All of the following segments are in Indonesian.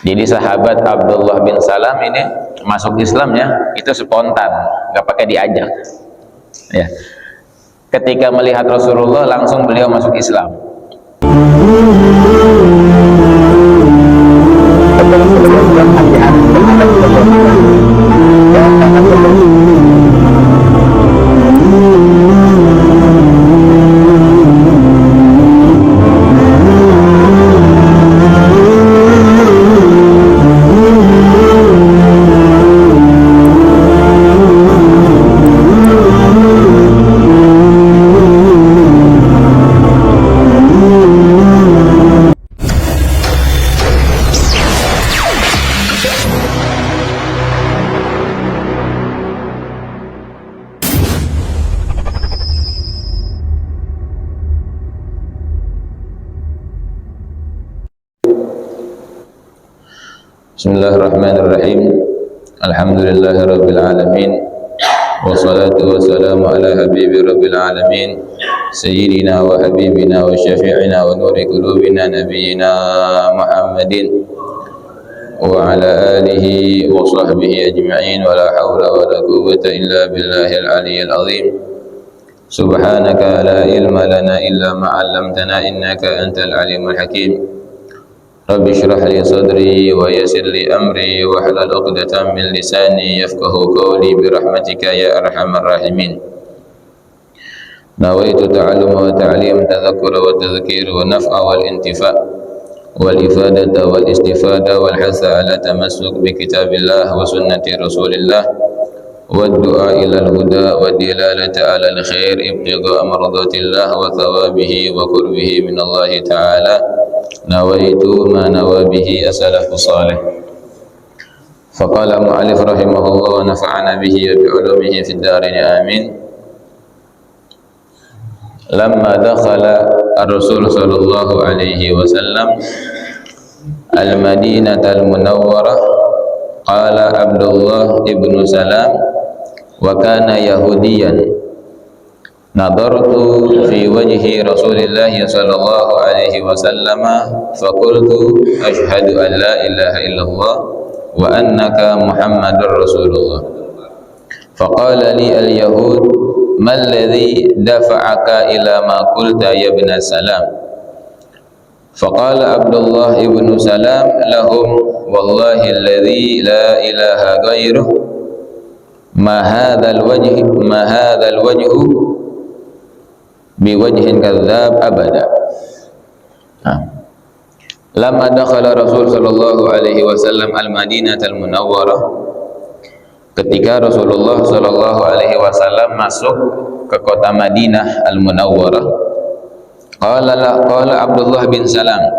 Jadi sahabat Abdullah bin Salam ini masuk Islamnya itu spontan, nggak pakai diajak. Ya. Ketika melihat Rasulullah langsung beliau masuk Islam. Bismillahirrahmanirrahim. Alhamdulillahirabbil alamin. Wassalatu wassalamu ala habibi rabbil alamin, sayyidina wa habibina wa syafi'ina wa nuri qulubina nabiyyina Muhammadin wa ala alihi wa sahbihi ajma'in, wa la hawla wa la quwwata illa billahil aliyyil azim. Subhanaka la ilma lana illa ma 'allamtana innaka antal alimul hakim. Rabbi shrah li sadri wa yassir li amri wa hlul 'uqdatam min lisani yafqahu qawli bi rahmatika ya arhamar rahimin. Nawaitu ta'alluma wa ta'lim, tadhakkura wa tadhkir wa naf'a wal intifa' wal ifadata wal istifada wal hasa ala tamassuk bi kitabillah wa sunnati rasulillah wa du'a ila al-huda wa dilalata ala al-khair ibtigha mardatillah wa thawabihi wa qurbihi min Allah ta'ala. Nawaitu ma nawa bihi as-salafu salih. Faqala mu'allif rahimahullah wa nafa'ana bihi wa bi'ulumihi fid darin amin. Lamma dakhala ar-rasul sallallahu alaihi wasallam al-Madinata al-Munawwarah, qala Abdullah ibn Salam wa kana yahudiyan. Nadartu fi wajhi Rasulillah sallallahu alaihi wasallam faqultu ashhadu an la ilaha illallah wa annaka Muhammadur Rasulullah. Faqala li al-yahud ma alladhi dafa'aka ila ma qulta ya ibn Salam. Faqala Abdullah ibn Salam lahum wallahi alladhi la ilaha ghairuh ma hadzal wajhu biwajhin kadzab abada. Lama dakhala Rasul sallallahu alaihi wasallam al-Madinah al-Munawwarah, ketika Rasulullah sallallahu alaihi wasallam masuk ke kota Madinah al-Munawwarah, qala Abdullah bin Salam.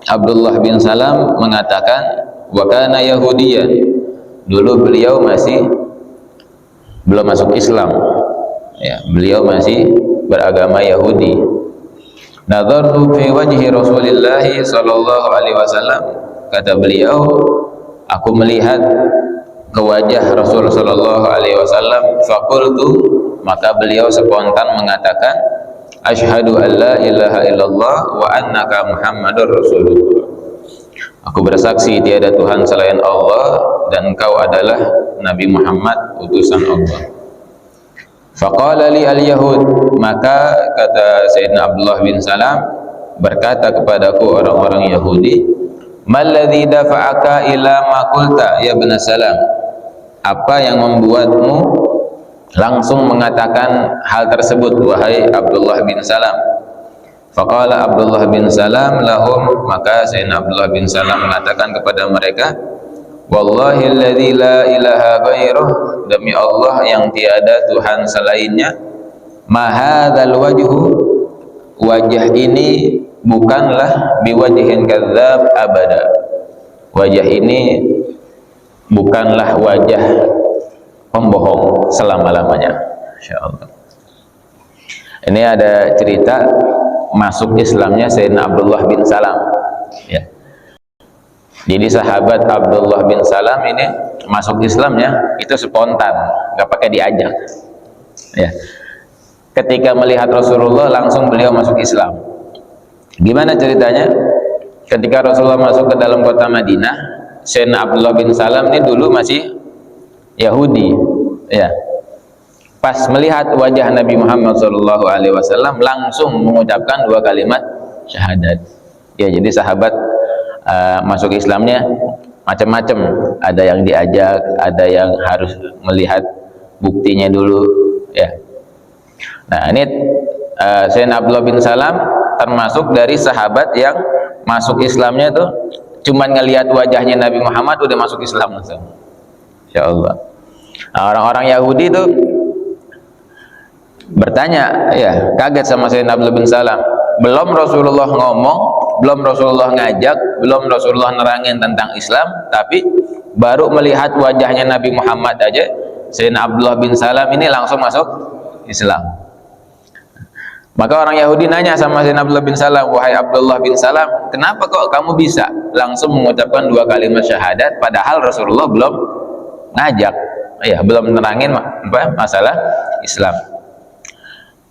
Abdullah bin Salam mengatakan, wa kana yahudiyan, dulu beliau masih belum masuk Islam, ya, beliau masih beragama Yahudi. Nadartu fi wajhi Rasulillah sallallahu alaihi wasallam, kata beliau, aku melihat ke wajah Rasul sallallahu alaihi wasallam, faqultu, maka beliau spontan mengatakan, asyhadu an la ilaha illallah wa annaka Muhammadur Rasulullah. Aku bersaksi tiada Tuhan selain Allah dan engkau adalah Nabi Muhammad utusan Allah. Faqala li al-yahud, maka kata Sayyidina Abdullah bin Salam berkata kepadaku orang-orang Yahudi, malladzi dafa'aka ila ma qulta ya ibn Salam, apa yang membuatmu langsung mengatakan hal tersebut wahai Abdullah bin Salam? Faqala Abdullah bin Salam lahum, maka Sayyidina Abdullah bin Salam mengatakan kepada mereka, wallahi alladzi la ilaha ghairuh, demi Allah yang tiada Tuhan selainnya, ma hadzal wajhu, wajah ini bukanlah biwajhin kadzab abada, wajah ini bukanlah wajah pembohong selama-lamanya. Insyaallah. Ini ada cerita masuk Islamnya Sayyidina Abdullah bin Salam, ya. Jadi sahabat Abdullah bin Salam ini masuk Islamnya itu spontan, nggak pakai diajak. Ya. Ketika melihat Rasulullah langsung beliau masuk Islam. Gimana ceritanya? ketika Rasulullah masuk ke dalam kota Madinah, Sayyidina Abdullah bin Salam ini dulu masih Yahudi, ya. Pas melihat wajah Nabi Muhammad SAW langsung mengucapkan 2 kalimat syahadat. Ya, jadi sahabat masuk Islamnya macam-macam. Ada yang diajak, ada yang harus melihat buktinya dulu. Ya. Nah, ini Sayyidina Abdullah bin Salam termasuk dari sahabat yang masuk Islamnya itu cuman ngelihat wajahnya Nabi Muhammad udah masuk Islam langsung. Insya Allah. Nah, orang-orang Yahudi itu bertanya, ya, kaget sama Sayyidina Abdullah bin Salam. Belum Rasulullah ngomong, belum Rasulullah ngajak, belum Rasulullah nerangin tentang Islam, tapi baru melihat wajahnya Nabi Muhammad aja, Sayyidina Abdullah bin Salam ini langsung masuk Islam. Maka orang Yahudi nanya sama Sayyidina Abdullah bin Salam, wahai Abdullah bin Salam, kenapa kok kamu bisa langsung mengucapkan 2 kalimat syahadat padahal Rasulullah belum ngajak, ya, belum nerangin masalah Islam?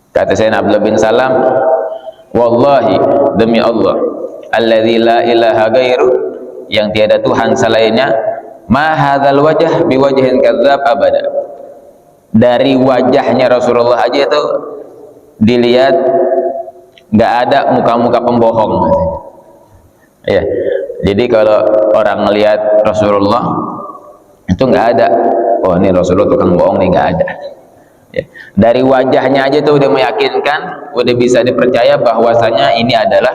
Kata Sayyidina Abdullah bin Salam, wallahi, demi Allah, alladzi la ilaha ghairu, yang tiada Tuhan selainnya, ma hadzal wajh biwajhin kadzdzab abada. Dari wajahnya Rasulullah aja itu dilihat nggak ada muka-muka pembohong. Ya, jadi kalau orang melihat Rasulullah itu nggak ada, oh ini Rasulullah tukang bohong nih, nggak ada. Ya. Dari wajahnya aja tuh udah meyakinkan, udah bisa dipercaya bahwasanya ini adalah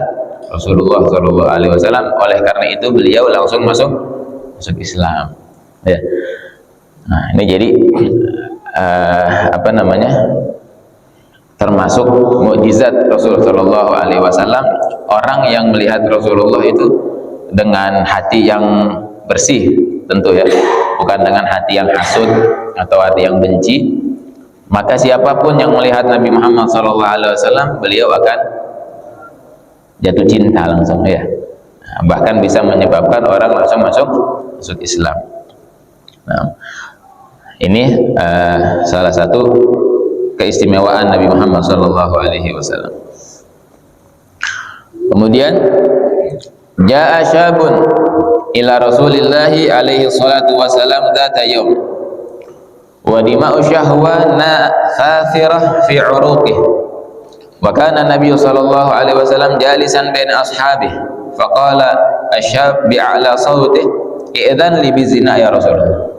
Rasulullah SAW. Oleh karena itu beliau langsung masuk Islam. Ya. Nah, ini jadi apa namanya, termasuk mukjizat Rasulullah SAW. Orang yang melihat Rasulullah itu dengan hati yang bersih, tentu ya, bukan dengan hati yang hasud atau hati yang benci. Maka siapapun yang melihat Nabi Muhammad SAW, beliau akan jatuh cinta langsung, ya. Bahkan bisa menyebabkan orang langsung masuk Islam. Nah, ini salah satu keistimewaan Nabi Muhammad SAW. Kemudian jaa syabun ila Rasulillahi alaihi salatu wasalam dzata yaum wa dima'u syahwana khathirah fi 'uruqihi wa kana Nabi sallallahu alaihi wasallam jalisan baina ashabihi faqala asyab bi'ala sautih i'dzan li bizina ya Rasulullah.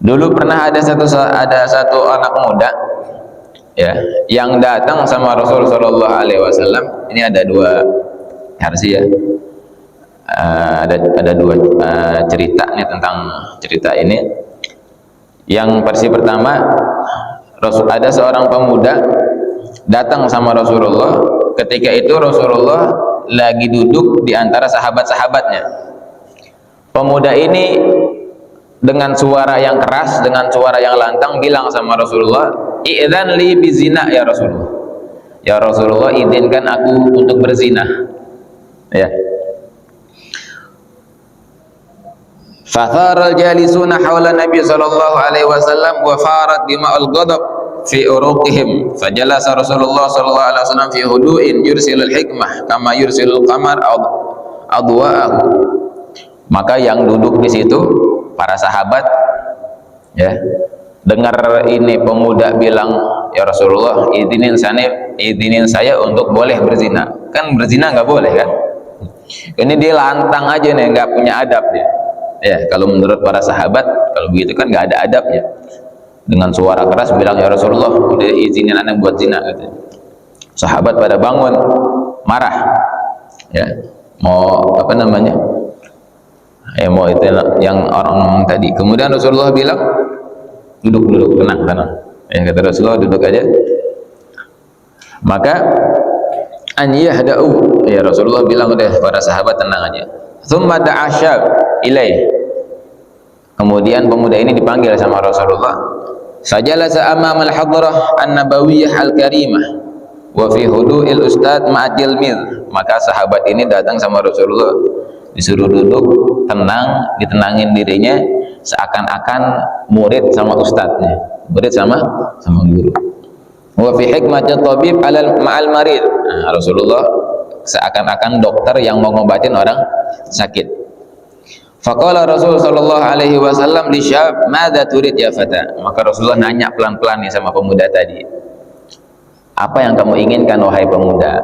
Dulu pernah ada satu anak muda, ya, yang datang sama Rasul sallallahu alaihi wasallam. Ini ada 2 versi, ya. Ada 2 cerita nih tentang cerita ini. Yang versi pertama, ada seorang pemuda datang sama Rasulullah. Ketika itu Rasulullah lagi duduk di antara sahabat-sahabatnya. Pemuda ini dengan suara yang keras, dengan suara yang lantang bilang sama Rasulullah, "I'dzan li bizina ya Rasulullah." Ya Rasulullah, izinkan aku untuk berzina. Ya. Fatharal jalisuna hawla Nabi sallallahu alaihi wasallam wa farat dima'ul ghadab fi uruqihim. Fajalasa Rasulullah sallallahu alaihi wasallam fi hudu'in yursilul hikmah kama yursilul qamar adwa'ahu. Maka yang duduk di situ para sahabat, ya, dengar ini pemuda bilang, ya Rasulullah, izinin saya untuk boleh berzina. Kan berzina nggak boleh, kan? Ini dia lantang aja nih, nggak punya adab dia. Ya, kalau menurut para sahabat, kalau begitu kan nggak ada adabnya. Dengan suara keras bilang, ya Rasulullah, udah izinin anak buat zina, gitu. Sahabat pada bangun, marah, ya, mau apa namanya? Mau itu yang orang tadi. Kemudian Rasulullah bilang, duduk, tenang. Ya, kata Rasulullah, duduk aja. Maka an yahda'u, ya Rasulullah bilang udah para sahabat tenang aja. Tsumma da'a syab ilaih. Kemudian pemuda ini dipanggil sama Rasulullah. Sajalasa amamal hadrah an-nabawiyyah al-karimah wa fi hudu'il ustad ma'ajil mil. Maka sahabat ini datang sama Rasulullah, disuruh duduk tenang, ditenangin dirinya seakan-akan murid sama ustadznya, murid sama guru. Wa fi hikmatil tabib ma'al marid. Nah, Rasulullah seakan-akan dokter yang mau ngobatin orang sakit. Faqala Rasul sallallahu alaihi wasallam li syab, "Madza turid ya fata?" Maka Rasulullah nanya pelan-pelan nih sama pemuda tadi. "Apa yang kamu inginkan wahai pemuda?"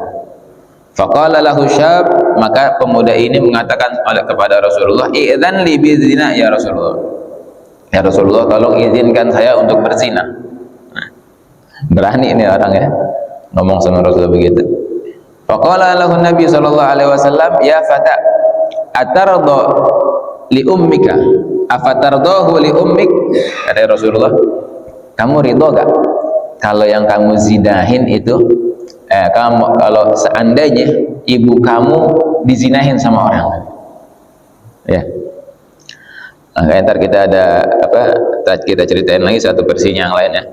Faqala lahu syab, maka pemuda ini mengatakan kepada Rasulullah, "Idzan li bizina ya Rasulullah." Ya Rasulullah, tolong izinkan saya untuk berzina. Nah, berani ini orang ya ngomong sama Rasulullah begitu. Faqala lahu Nabi sallallahu alaihi wasallam, "Ya fata, atarda li ummika afatardahu li ummik?" Kata Rasulullah, "Kamu ridho gak kalau yang kamu zinahin itu kalau seandainya ibu kamu dizinahin sama orang?" Ya. Nah, ntar kita ada kita ceritain lagi satu versinya yang lainnya.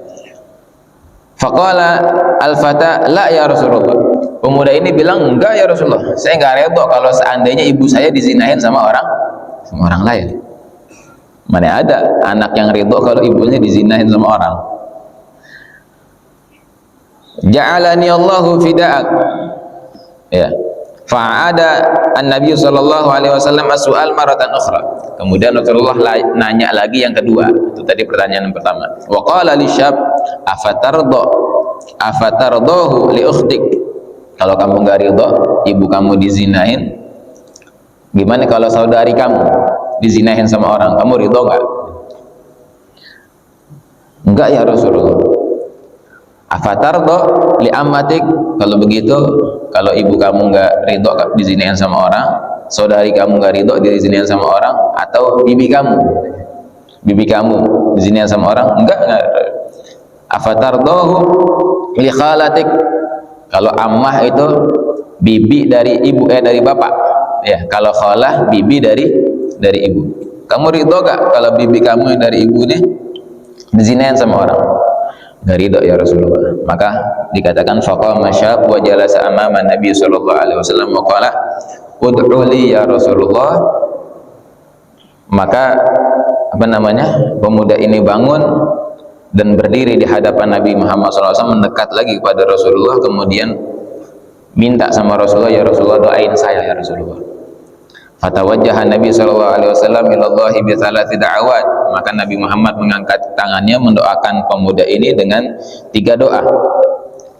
Faqala al-fata, "La ya Rasulullah." Pemuda ini bilang, "Enggak ya Rasulullah, saya enggak ridho kalau seandainya ibu saya dizinahin sama orang lain." Mana ada anak yang ridho kalau ibunya dizinahin sama orang. Ja'alani Allahu fida'ak. Ya. Fa'ada an-nabiy sallallahu alaihi wasallam as-su'al maratan ukhra. Kemudian Rasulullah nanya lagi yang kedua. Itu tadi pertanyaan yang pertama. Wa qala li syab, afatardahu li ukhtik?" Kalau kamu enggak ridho ibu kamu dizinahin, gimana kalau saudari kamu dizinahin sama orang? Kamu ridho enggak? Enggak ya Rasulullah. Afatardo li ammatik? Kalau begitu, kalau ibu kamu enggak ridho dizinahin sama orang, saudari kamu enggak ridho dizinahin sama orang, atau bibi kamu dizinahin sama orang? Enggak. Afatardohu li khalatik? Kalau ammah itu bibi dari ibu dari bapak. Ya, kalau khalah bibi dari ibu. Kamu ridho gak kalau bibi kamu yang dari ibu ini dizinain sama orang? Gak ridho ya Rasulullah. Maka dikatakan faqama syab wa jalasa amama Nabi sallallahu alaihi wasallam wa qala ud'u li ya Rasulullah. Maka pemuda ini bangun dan berdiri di hadapan Nabi Muhammad SAW, mendekat lagi kepada Rasulullah, kemudian minta sama Rasulullah, "Ya Rasulullah, doain saya ya Rasulullah." Fatawajjaha Nabi SAW ilallahi bi thalathi da'awat. Maka Nabi Muhammad mengangkat tangannya mendoakan pemuda ini dengan 3 doa.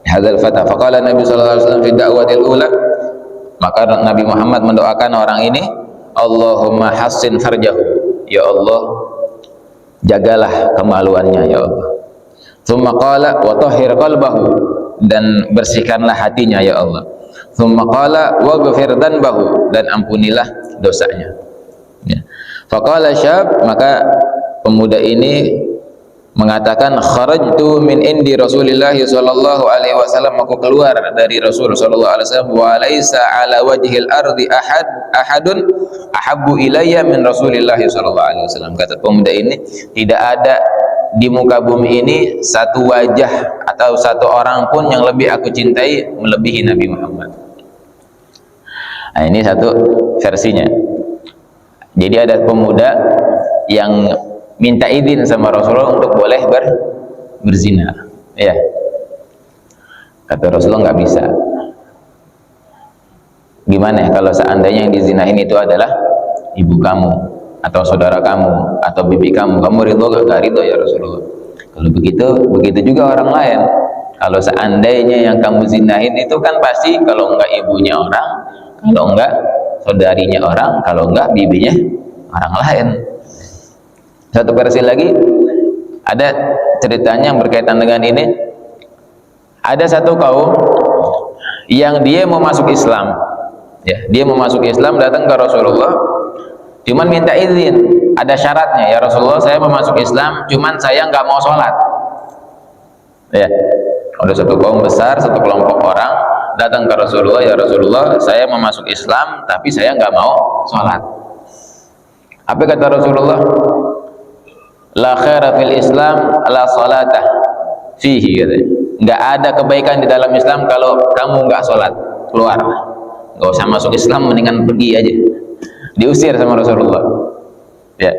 Hadzal fata faqala Nabi SAW fi da'watil ula. Maka Nabi Muhammad mendoakan orang ini, "Allahumma hassin farjahu." Ya Allah, jagalah kemaluannya ya Allah. Tsumma qala wa tahhir qalbahu, dan bersihkanlah hatinya ya Allah. Tsumma qala waghfir dzanbahu, dan ampunilah dosanya. Ya. Faqala syab, maka pemuda ini mengatakan, "Kharajtu min indi Rasulillah sallallahu alaihi wasallam." Aku keluar dari Rasul sallallahu alaihi wasallam, "Wa laisa ala wajhil ardi ahadun ahabbu ilayya min Rasulillah sallallahu alaihi wasallam." Kata pemuda ini, tidak ada di muka bumi ini satu wajah atau satu orang pun yang lebih aku cintai melebihi Nabi Muhammad. Nah, ini satu versinya. Jadi ada pemuda yang minta izin sama Rasulullah untuk boleh berzina. Ya. Kata Rasulullah, nggak bisa. Gimana ya kalau seandainya yang dizinahin itu adalah ibu kamu atau saudara kamu atau bibi kamu ridho gak ridho ya Rasulullah? Kalau begitu juga orang lain. Kalau seandainya yang kamu zinahin itu kan pasti kalau enggak ibunya orang, kalau enggak saudarinya orang, kalau enggak bibinya orang lain. Satu versi lagi ada ceritanya yang berkaitan dengan ini. Ada satu kaum yang dia mau masuk Islam, ya, dia mau masuk Islam, datang ke Rasulullah, cuman minta izin, ada syaratnya, "Ya Rasulullah, saya mau masuk Islam, cuman saya nggak mau sholat." Ya, ada satu kaum besar, satu kelompok orang datang ke Rasulullah, "Ya Rasulullah, saya mau masuk Islam, tapi saya nggak mau sholat." Apa kata Rasulullah? "La khaira fil Islam la salatah fihi." Katanya, nggak ada kebaikan di dalam Islam kalau kamu nggak sholat. Keluar, nggak usah masuk Islam, mendingan pergi aja. Diusir sama Rasulullah. Ya,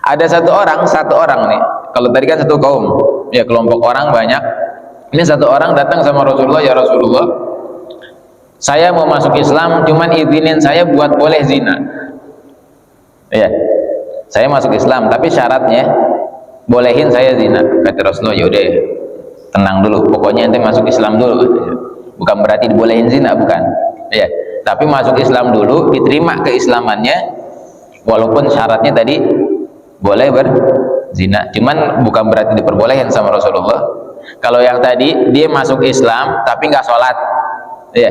ada satu orang nih. Kalau tadi kan satu kaum, ya kelompok orang banyak. Ini satu orang datang sama Rasulullah, "Ya Rasulullah, Saya mau masuk Islam, cuman izinin saya buat boleh zina. Ya, saya masuk Islam, tapi syaratnya bolehin saya zina. Kata Rasulullah, yaudah, tenang dulu, pokoknya ente masuk Islam dulu. Bukan berarti dibolehin zina, bukan. Ya, tapi masuk Islam dulu, diterima keislamannya, walaupun syaratnya tadi boleh berzina, cuman bukan berarti diperbolehin sama Rasulullah. Kalau yang tadi dia masuk Islam tapi nggak sholat, ya,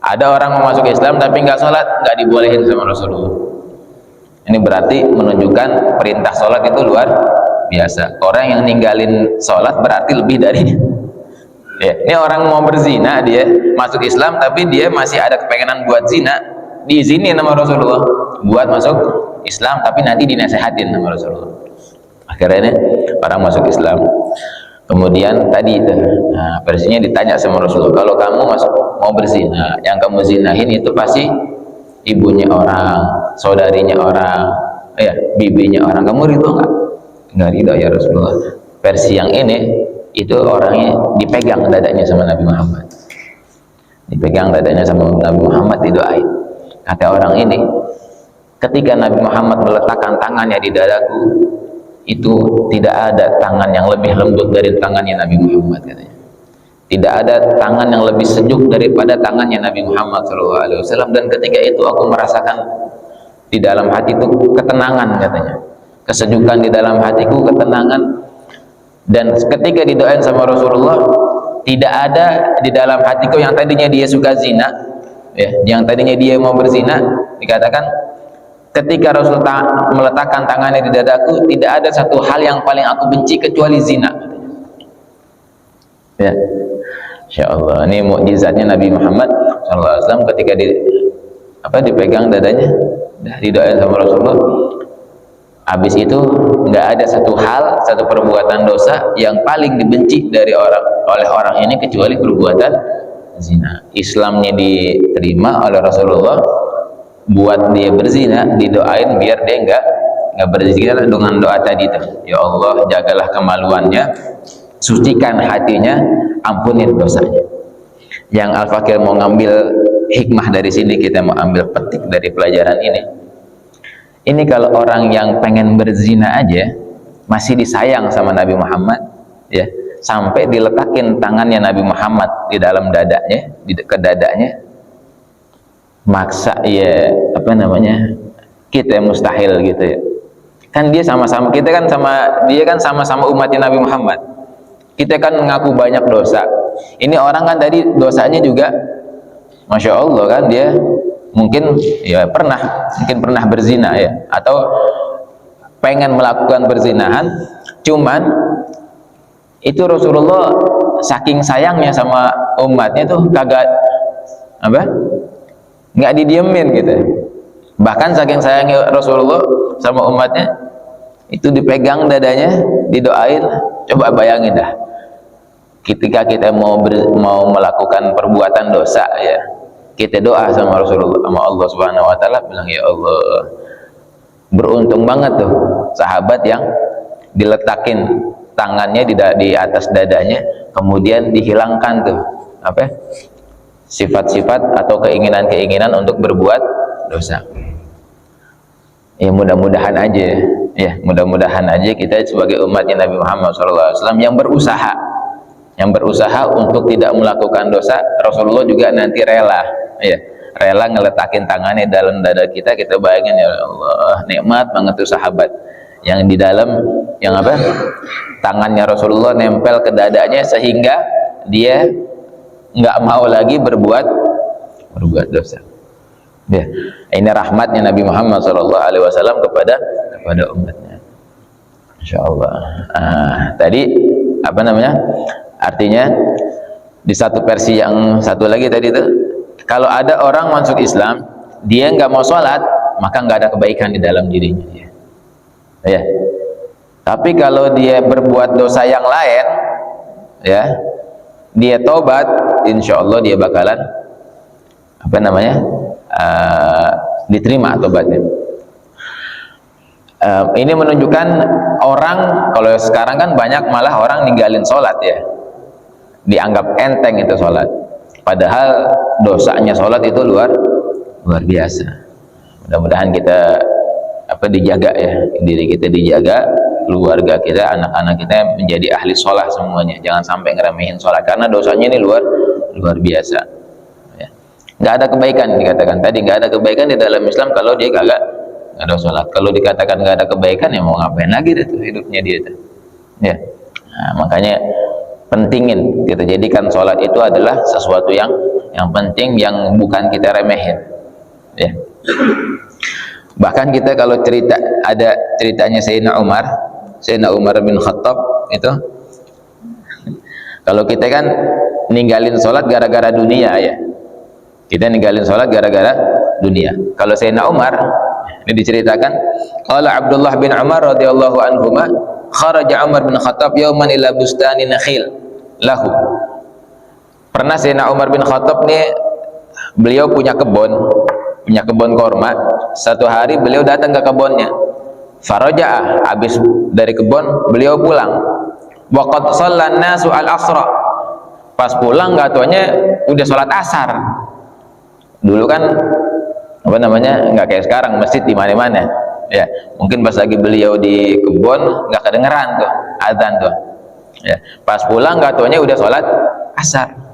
ada orang mau masuk Islam tapi nggak sholat, nggak dibolehin sama Rasulullah. Ini berarti menunjukkan perintah sholat itu luar biasa. Orang yang ninggalin sholat berarti lebih dari, ya, ini orang mau berzina, dia masuk Islam tapi dia masih ada kepengenan buat zina, diizinin sama Rasulullah buat masuk Islam, tapi nanti dinasehatin sama Rasulullah. Akhirnya orang masuk Islam. Kemudian tadi versinya ditanya sama Rasulullah, kalau kamu mau berzina, yang kamu zinahin itu pasti ibunya orang, saudarinya orang, ya, bibinya orang, kamu ridho nggak? Nggak ridho ya Rasulullah. Versi yang ini itu orangnya dipegang dadanya sama Nabi Muhammad, dipegang dadanya sama Nabi Muhammad, didoain. Kata orang ini, ketika Nabi Muhammad meletakkan tangannya di dadaku, itu tidak ada tangan yang lebih lembut dari tangannya Nabi Muhammad, katanya. Tidak ada tangan yang lebih sejuk daripada tangannya Nabi Muhammad SAW. Dan ketika itu aku merasakan di dalam hati itu ketenangan, katanya, kesejukan di dalam hatiku, ketenangan. Dan ketika didoain sama Rasulullah, tidak ada di dalam hatiku yang tadinya dia suka zina, ya, yang tadinya dia mau berzina, dikatakan ketika Rasul meletakkan tangannya di dadaku, tidak ada satu hal yang paling aku benci kecuali zina. Ya, Insya Allah, ini mukjizatnya Nabi Muhammad SAW ketika dipegang dadanya, didoain sama Rasulullah. Habis itu nggak ada satu hal, satu perbuatan dosa yang paling dibenci oleh orang ini kecuali perbuatan zina. Islamnya diterima oleh Rasulullah, buat dia berzina, didoain biar dia nggak berzina dengan doa tadi tuh. Ya Allah, jagalah kemaluannya, sucikan hatinya, ampunin dosanya. Yang Al-Fakir mau ngambil hikmah dari sini, kita mau ambil petik dari pelajaran ini. Ini kalau orang yang pengen berzina aja masih disayang sama Nabi Muhammad, ya, sampai diletakin tangannya Nabi Muhammad di dalam dadanya, ke dadanya, maksa, ya, kita mustahil gitu, ya. Kan dia sama-sama, kita kan sama dia kan sama-sama umatnya Nabi Muhammad, kita kan mengaku banyak dosa. Ini orang kan tadi dosanya juga Masya Allah, kan dia mungkin pernah berzina, ya, atau pengen melakukan berzinahan, cuman itu Rasulullah saking sayangnya sama umatnya tuh kagak nggak didiemin gitu. Bahkan saking sayangnya Rasulullah sama umatnya, itu dipegang dadanya, didoain. Coba bayangin dah, ketika kita mau melakukan perbuatan dosa, ya, kita doa sama Rasulullah, sama Allah Subhanahu Wa Taala, bilang, ya Allah, beruntung banget tuh sahabat yang diletakin tangannya di atas dadanya, kemudian dihilangkan tuh sifat-sifat atau keinginan-keinginan untuk berbuat dosa. Ya, mudah-mudahan aja, ya, mudah-mudahan aja kita sebagai umatnya Nabi Muhammad SAW yang berusaha untuk tidak melakukan dosa. Rasulullah juga nanti rela, ya, rela ngeletakin tangannya dalam dada kita. Kita bayangin, ya Allah, nikmat banget tuh sahabat yang di dalam, yang tangannya Rasulullah nempel ke dadanya sehingga dia nggak mau lagi berbuat dosa. Ya, ini rahmatnya Nabi Muhammad SAW kepada umatnya. Insya Allah. Tadi artinya di satu versi yang satu lagi tadi itu, kalau ada orang masuk Islam, dia nggak mau sholat, maka nggak ada kebaikan di dalam dirinya. Ya. Tapi kalau dia berbuat dosa yang lain, ya, dia tobat, insya Allah dia bakalan diterima tobatnya. Ini menunjukkan orang, kalau sekarang kan banyak malah orang ninggalin sholat, ya, dianggap enteng itu sholat, padahal dosanya sholat itu luar biasa. Mudah-mudahan kita dijaga ya, diri kita dijaga, keluarga kita, anak-anak kita menjadi ahli sholat semuanya. Jangan sampai ngeremehin sholat karena dosanya ini luar biasa ya. Nggak ada kebaikan, dikatakan tadi nggak ada kebaikan di dalam Islam kalau dia kagak ada sholat. Kalau dikatakan nggak ada kebaikan, ya mau ngapain lagi itu hidupnya dia itu ya. Nah, makanya pentingin kita jadikan sholat itu adalah sesuatu yang penting, yang bukan kita remehin ya. Bahkan kita kalau cerita, ada ceritanya Sayyidina Umar bin Khattab itu, kalau kita kan ninggalin sholat gara-gara dunia ya, kita ninggalin sholat gara-gara dunia. Kalau Sayyidina Umar, ini diceritakan, qala Abdullah bin Umar radhiyallahu anhuma, kharaja Umar bin Khattab yauman ila bustani nakhil lahu. Pernah Sayyidina Umar bin Khattab nih, beliau punya kebun korma. Satu hari beliau datang ke kebunnya, faraja'a, habis dari kebun beliau pulang, waqad shallan nasu al-asra, pas pulang nggak tuanya udah sholat asar. Dulu kan nggak kayak sekarang masjid di mana-mana ya, mungkin pas lagi beliau di kebun nggak kedengeran tuh adzan tuh ya, pas pulang nggak tuanya udah sholat asar.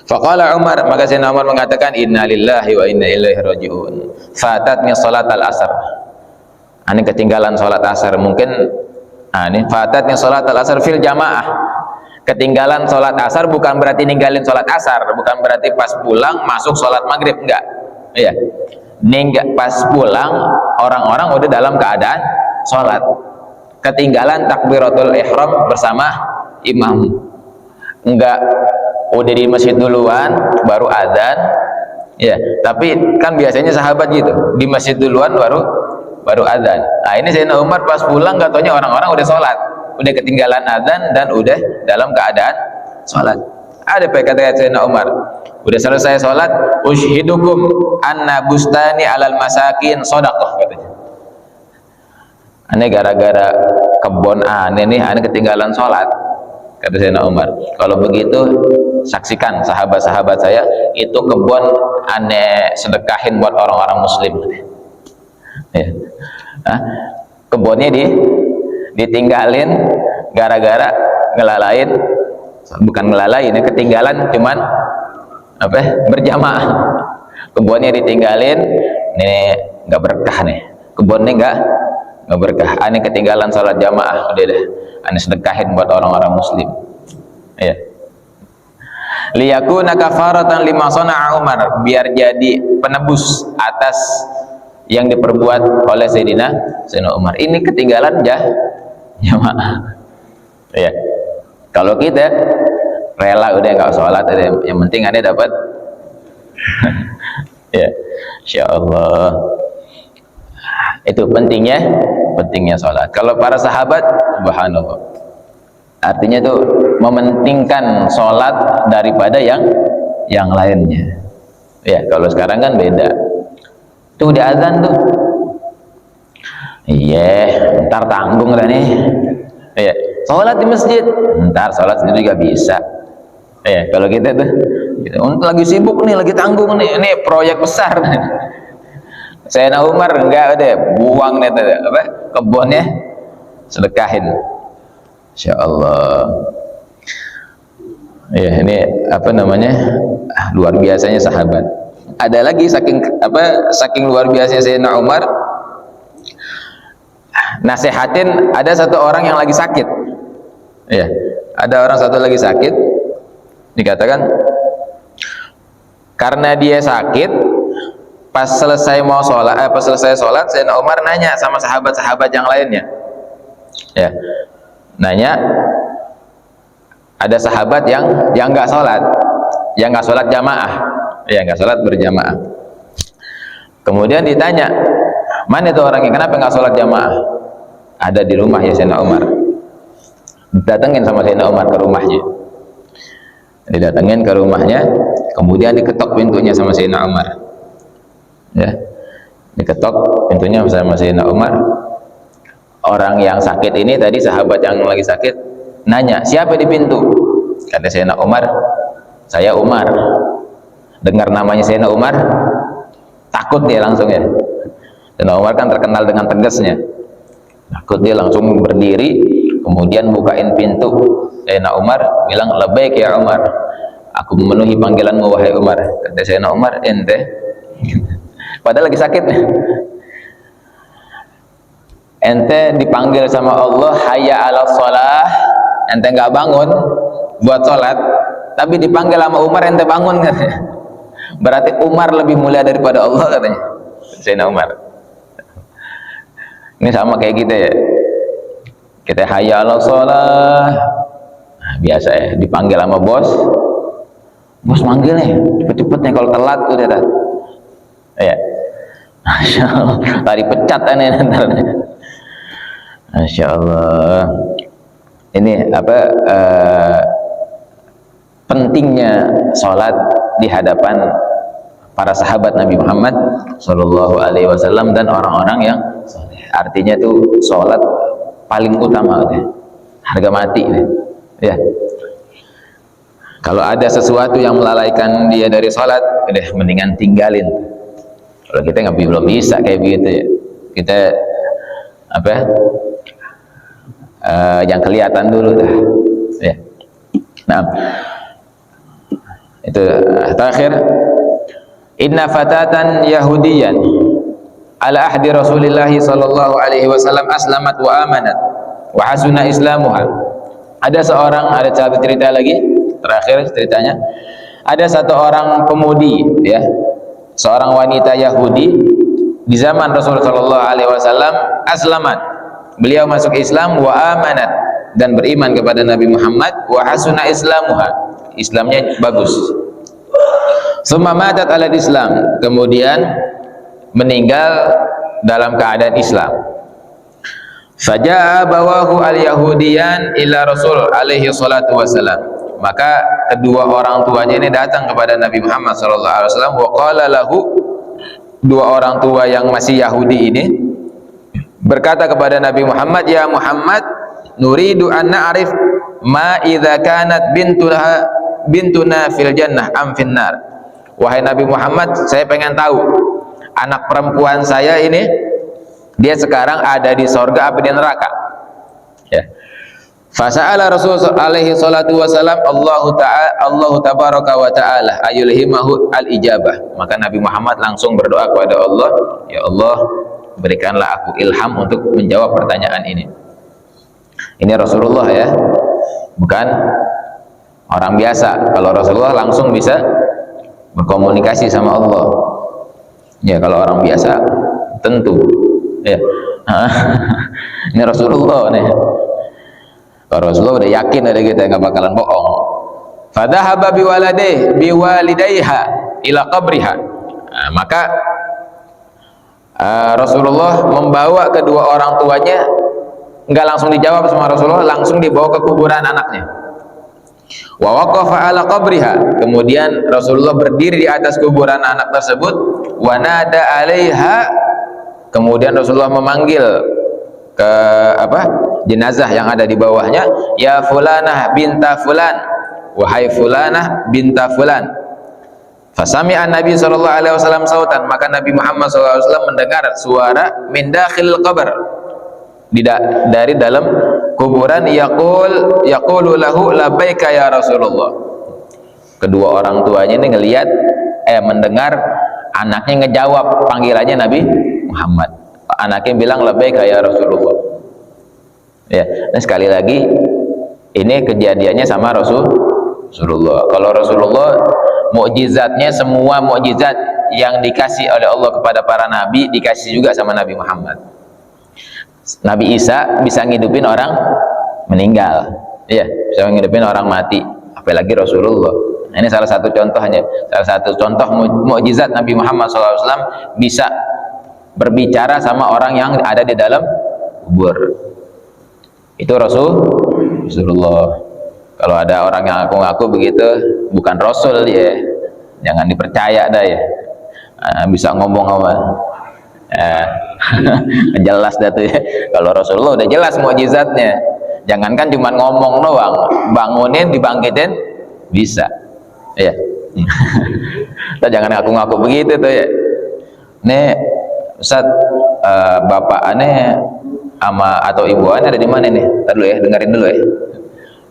Faqala Umar, maka Sayyidina Umar mengatakan, inna lillahi wa inna ilaihi raji'un, fatatni salat al-asr, ini ketinggalan salat asar. Mungkin ini fatatni salat al-asr fil jamaah, ketinggalan salat asar bukan berarti ninggalin salat asar, bukan berarti pas pulang masuk salat maghrib, enggak ya. Pas pulang orang-orang udah dalam keadaan salat, ketinggalan takbiratul ihram bersama imam, enggak udah di masjid duluan baru adzan ya. Tapi kan biasanya sahabat gitu, di masjid duluan baru adzan. Nah ini Sayyidina Umar pas pulang gak taunya orang-orang udah sholat, udah ketinggalan adzan dan udah dalam keadaan sholat. Ada kata Sayyidina Umar, udah selesai sholat, ushidukum anna bustani alal masakin shadaqah, katanya. Ini gara-gara kebun aneh nih, aneh ketinggalan sholat, kata Sayyidina Umar. Kalau begitu saksikan sahabat-sahabat saya, itu kebun aneh sedekahin buat orang-orang muslim ya. Nah, kebunnya ditinggalin gara-gara ngelalain, bukan ngelalain ya, ketinggalan cuman berjamaah. Kebunnya ditinggalin, nih nggak berkah nih, kebunnya nggak berkah, aneh ketinggalan sholat jamaah, udah deh aneh sedekahin buat orang-orang muslim ya. Liyakuna kafaratan lima sana'a Umar, biar jadi penebus atas yang diperbuat oleh Sayyidina Umar. Ini ketinggalan jamaah ya. Kalau kita rela udah nggak sholat, yang penting aneh dapat ya, insyaallah. Itu pentingnya sholat. Kalau para sahabat, subhanallah, artinya itu mementingkan sholat daripada yang lainnya ya. Kalau sekarang kan beda, tuh udah azan tuh, iya ntar tanggung lah nih ya, sholat di masjid, ntar sholat sendiri juga bisa ya. Kalau kita tuh untuk lagi sibuk nih, lagi tanggung nih, ini proyek besar. Sayyidina Umar enggak, ada buang nih kebunnya sedekahin, insyaallah ya. Ini luar biasanya sahabat. Ada lagi saking luar biasanya Sayyidina Umar, nasehatin ada satu orang yang lagi sakit ya. Ada orang satu lagi sakit, dikatakan karena dia sakit, pas selesai sholat, Sayyidina Umar nanya sama sahabat-sahabat yang lainnya ya, nanya, ada sahabat yang nggak sholat jamaah ya, nggak sholat berjamaah. Kemudian ditanya, mana itu orangnya, kenapa nggak sholat jamaah? Ada di rumah ya Sayyidina Umar. Didatengin sama Sayyidina Umar ke rumahnya, didatengin ke rumahnya, kemudian diketok pintunya sama Sayyidina Umar ya, diketok pintunya sama Sayyidina Umar. Orang yang sakit ini tadi, sahabat yang lagi sakit, nanya, siapa di pintu? Kata Sayyidina Umar, saya Umar. dengar namanya Sayyidina Umar takut dia langsung ya. Sayyidina Umar kan terkenal dengan tegasnya, takut dia langsung berdiri, kemudian bukain pintu. Sayyidina Umar bilang, labbaik ya Umar, aku memenuhi panggilanmu wahai Umar. Kata Sayyidina Umar, ente padahal lagi sakit nih, ente dipanggil sama Allah hayya ala sholah, ente nggak bangun buat sholat, tapi dipanggil sama Umar ente bangun katanya. Berarti Umar lebih mulia daripada Allah katanya Sayyidina Umar. Ini sama kayak kita ya, kita hayya ala sholah, nah, biasa ya dipanggil sama bos manggil nih cepet-cepet nih, kalau telat udah dah ya, Masya Allah, tadi pecat aneh ntar. Masya Allah, ini apa pentingnya sholat di hadapan para sahabat Nabi Muhammad Shallallahu Alaihi Wasallam dan orang-orang yang soleh. Artinya tuh sholat paling utama deh, harga mati deh. Ya, kalau ada sesuatu yang melalaikan dia dari sholat, udah mendingan tinggalin. Kalau kita nggak, belum bisa kayak begitu ya, kita apa yang kelihatan dulu dah ya. Nah, itu terakhir, inna fatatan yahudiyan ala ahdi Rasulillah sallallahu alaihi wasallam aslamat wa amanat wa hasuna islamuha. Ada satu cerita lagi terakhir ceritanya, ada satu orang pemudi ya, seorang wanita Yahudi di zaman Rasulullah sallallahu alaihi wasallam, aslamat, beliau masuk Islam, wa amanat, dan beriman kepada Nabi Muhammad, wa hasuna islamuha, Islamnya bagus. Summa matat ala Islam, kemudian meninggal dalam keadaan Islam. Faja'a bawahu al-yahudiyan ila Rasul alaihi salatu wasalam, maka kedua orang tuanya ini datang kepada Nabi Muhammad sallallahu alaihi wasallam. Wa qala lahu, dua orang tua yang masih Yahudi ini berkata kepada Nabi Muhammad, ya Muhammad, nuridu an na'rif ma idza kanat bintuna fil jannah am fin nar. Wahai Nabi Muhammad, saya pengen tahu anak perempuan saya ini dia sekarang ada di sorga apa di neraka ya. Fasa'ala Rasul alaihi salatu wasalam Allahu tabaraka wa ta'ala ayulhimahu al-ijabah, maka Nabi Muhammad langsung berdoa kepada Allah, ya Allah, berikanlah aku ilham untuk menjawab pertanyaan ini. Ini Rasulullah ya, bukan orang biasa. Kalau Rasulullah langsung bisa berkomunikasi sama Allah ya, kalau orang biasa tentu ya. Ini Rasulullah nih, kalau Rasulullah udah yakin ada kita nggak bakalan bohong. Fadhahaba biwalidayha ila qabriha, nah, maka Rasulullah membawa kedua orang tuanya, nggak langsung dijawab sama Rasulullah, langsung dibawa ke kuburan anaknya. Wa waqafa ala qabriha, kemudian Rasulullah berdiri di atas kuburan anak tersebut. Wa nada alaiha, kemudian Rasulullah memanggil ke jenazah yang ada di bawahnya, ya fulanah binta fulan, wahai fulanah binta fulan. Fasami'an Nabi sallallahu alaihi wasallam sautan, maka Nabi Muhammad sallallahu alaihi wasallam mendengar suara min dakhilil qabr, dari dalam kuburan, yaqulu lahu labbaika ya Rasulullah. Kedua orang tuanya ini ngelihat mendengar anaknya ngejawab panggilannya Nabi Muhammad. Anaknya bilang labbaika ya Rasulullah. Ya, nah sekali lagi ini kejadiannya sama Rasulullah. Kalau Rasulullah mukjizatnya, semua mukjizat yang dikasih oleh Allah kepada para nabi dikasih juga sama Nabi Muhammad. Nabi Isa bisa ngidupin orang meninggal, iya, bisa ngidupin orang mati, apalagi Rasulullah. Nah, ini salah satu contohnya, salah satu contoh mukjizat Nabi Muhammad SAW, bisa berbicara sama orang yang ada di dalam kubur. Itu Rasulullah. Kalau ada orang yang ngaku-ngaku begitu, bukan Rasul dia, jangan dipercaya dah ya. Bisa ngomong apa? Jelas dah tuh ya. Kalau Rasulullah udah jelas mukjizatnya. Jangankan cuma ngomong doang, bangunin, dibangkitin bisa. Ya. Kita jangan ngaku-ngaku begitu tuh ya. Nih Ustaz, bapak aneh ama atau ibu aneh ada di mana nih? Ntar dulu ya, dengerin dulu ya.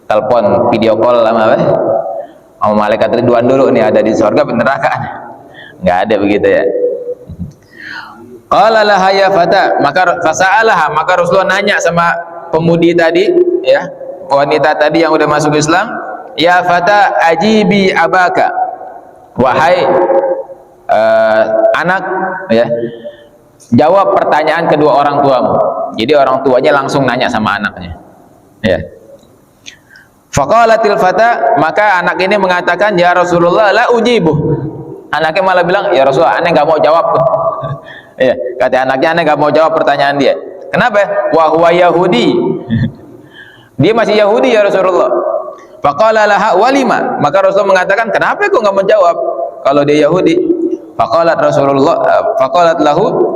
Telepon video call sama malaikat Ridwan dulu nih, ada di surga atau neraka. Nggak ada begitu ya. Qala laha ya fata, maka fasa'alaha, maka Rasulullah nanya sama pemudi tadi ya, wanita tadi yang udah masuk Islam, ya fata ajibi abaka, wahai anak ya, jawab pertanyaan kedua orang tuamu. Jadi orang tuanya langsung nanya sama anaknya ya. Faqalatil fata, maka anak ini mengatakan, ya Rasulullah la ujibu. Anaknya malah bilang, ya Rasulullah, aneh nggak mau jawab. Ya, kata anaknya, aneh nggak mau jawab pertanyaan dia. Kenapa? Wa huwa Yahudi. Dia masih Yahudi ya Rasulullah. Faqala laha walima, maka Rasulullah mengatakan, kenapa kok nggak menjawab kalau dia Yahudi? Faqalat lahu,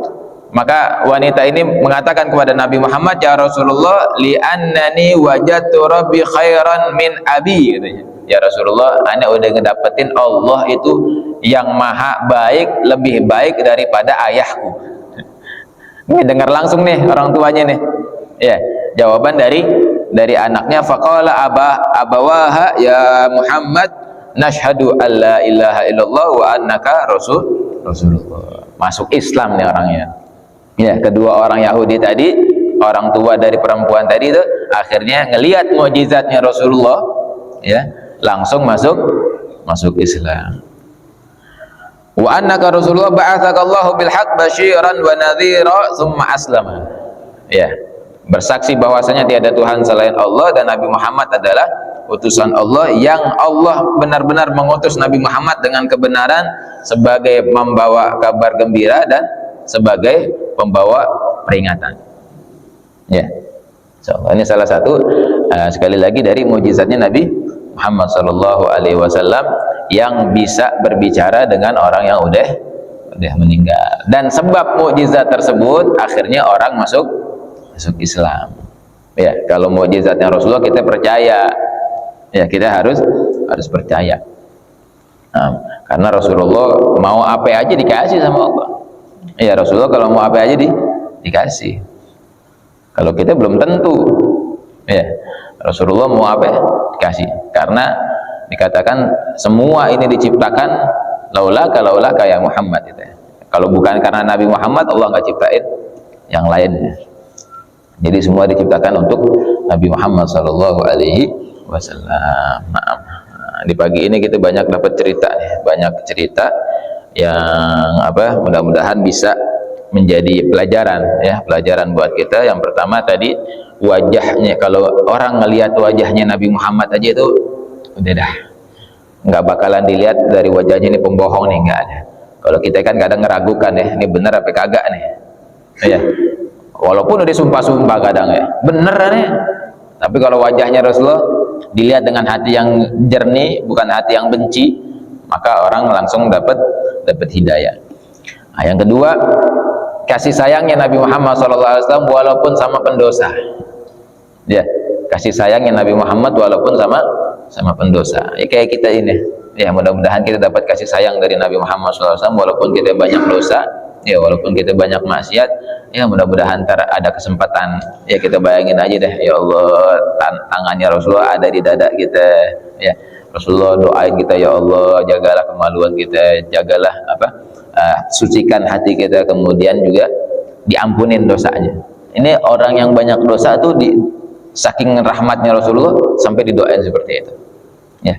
maka wanita ini mengatakan kepada Nabi Muhammad, ya Rasulullah, li'annani wajadtu rabbi khairan min abi, katanya. Ya Rasulullah, ana udah ngedapetin Allah itu yang maha baik, lebih baik daripada ayahku. Ini dengar langsung nih orang tuanya nih ya, jawaban dari anaknya. Faqala abawaha ya Muhammad nashhadu an la ilaha illallah wa annaka rasulullah. Masuk Islam nih orangnya ya. Kedua orang Yahudi tadi, orang tua dari perempuan tadi itu akhirnya ngelihat mukjizatnya Rasulullah ya, langsung masuk Islam. Wa annaka rasulullah ba'atsakallahu bil haqq basyiran wa nadhira tsumma aslama. Ya, bersaksi bahwasanya tiada Tuhan selain Allah dan Nabi Muhammad adalah utusan Allah, yang Allah benar-benar mengutus Nabi Muhammad dengan kebenaran sebagai membawa kabar gembira dan sebagai pembawa peringatan. Ya. So, ini salah satu sekali lagi dari mukjizatnya Nabi Muhammad sallallahu alaihi wasallam, yang bisa berbicara dengan orang yang udah meninggal. Dan sebab mukjizat tersebut akhirnya orang masuk Islam. Ya, kalau mukjizatnya Rasulullah kita percaya. Ya, kita harus percaya. Nah, karena Rasulullah mau apa aja dikasih sama Allah. Ya, Rasulullah kalau mau apa aja dikasih. Kalau kita belum tentu. Ya, Rasulullah mau apa dikasih. Karena dikatakan semua ini diciptakan laula kayak Muhammad itu ya. Kalau bukan karena Nabi Muhammad, Allah nggak ciptain yang lainnya. Jadi semua diciptakan untuk Nabi Muhammad sallallahu alaihi wasallam. Nah, di pagi ini kita banyak dapat cerita nih, banyak cerita yang mudah-mudahan bisa menjadi pelajaran ya, pelajaran buat kita. Yang pertama tadi wajahnya, kalau orang ngelihat wajahnya Nabi Muhammad aja itu udah dah, nggak bakalan dilihat dari wajahnya ini pembohong nih, nggak ada. Kalau kita kan kadang ngeragukan ya, ini bener apa kagak nih ya, walaupun udah sumpah-sumpah kadang ya bener nih, tapi kalau wajahnya Rasulullah dilihat dengan hati yang jernih, bukan hati yang benci, maka orang langsung dapat hidayah. Nah, yang kedua, kasih sayangnya Nabi Muhammad SAW walaupun sama pendosa. Ya, kasih sayangnya Nabi Muhammad walaupun sama pendosa. Ya, kayak kita ini. Ya, mudah-mudahan kita dapat kasih sayang dari Nabi Muhammad SAW walaupun kita banyak dosa. Ya, walaupun kita banyak maksiat. Ya, mudah-mudahan ada kesempatan. Ya, kita bayangin aja deh, ya Allah, tangannya Rasulullah ada di dada kita. Ya, Rasulullah doain kita, ya Allah, jagalah kemaluan kita, jagalah sucikan hati kita, kemudian juga diampunin dosanya. Ini orang yang banyak dosa tuh saking rahmatnya Rasulullah sampai didoain seperti itu. Ya,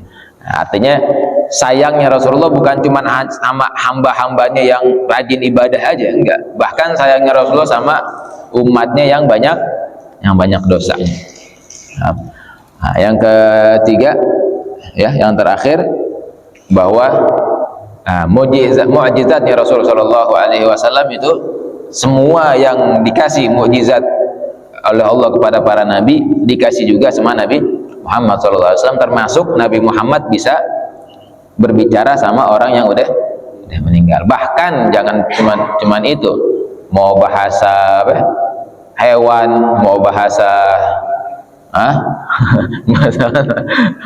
artinya sayangnya Rasulullah bukan cuma sama hamba-hambanya yang rajin ibadah aja, enggak. Bahkan sayangnya Rasulullah sama umatnya yang banyak dosanya. Nah, yang ketiga, ya, yang terakhir, bahwa mukjizatnya Rasulullah Shallallahu Alaihi Wasallam itu semua yang dikasih mukjizat oleh Allah kepada para nabi dikasih juga sama Nabi Muhammad Shallallahu Alaihi Wasallam, termasuk Nabi Muhammad bisa berbicara sama orang yang udah meninggal. Bahkan jangan cuman itu, mau bahasa hewan, mau bahasa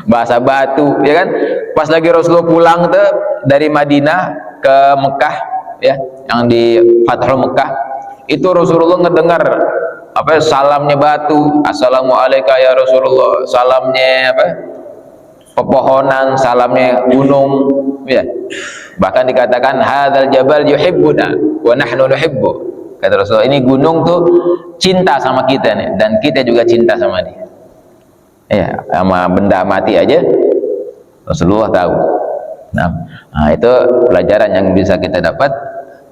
bahasa batu, ya kan? Pas lagi Rasulullah pulang tuh dari Madinah ke Mekah, ya, yang di Fathul Mekah, itu Rasulullah ngedengar apa salamnya batu, assalamualaikum ya Rasulullah, salamnya apa pepohonan, salamnya gunung, ya. Bahkan dikatakan hadzal jabal yuhibbuna wa nahnu nuhibbu. Kata Rasulullah, ini gunung tuh cinta sama kita nih, dan kita juga cinta sama dia. Ya, sama benda mati aja Rasulullah tahu. Nah, itu pelajaran yang bisa kita dapat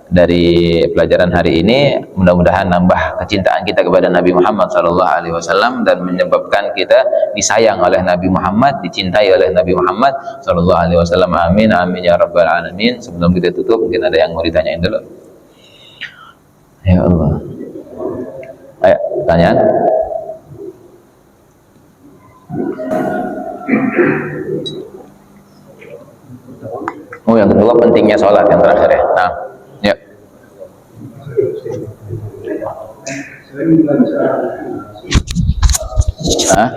dari pelajaran hari ini. Mudah-mudahan nambah kecintaan kita kepada Nabi Muhammad SAW dan menyebabkan kita disayang oleh Nabi Muhammad, dicintai oleh Nabi Muhammad SAW. Amin, amin ya rabbal alamin. Sebelum kita tutup, mungkin ada yang mau ditanyain dulu. Ya Allah. Ayo, pertanyaan. Oh, yang kedua pentingnya sholat, yang terakhir ya. Nah, ya. Hah?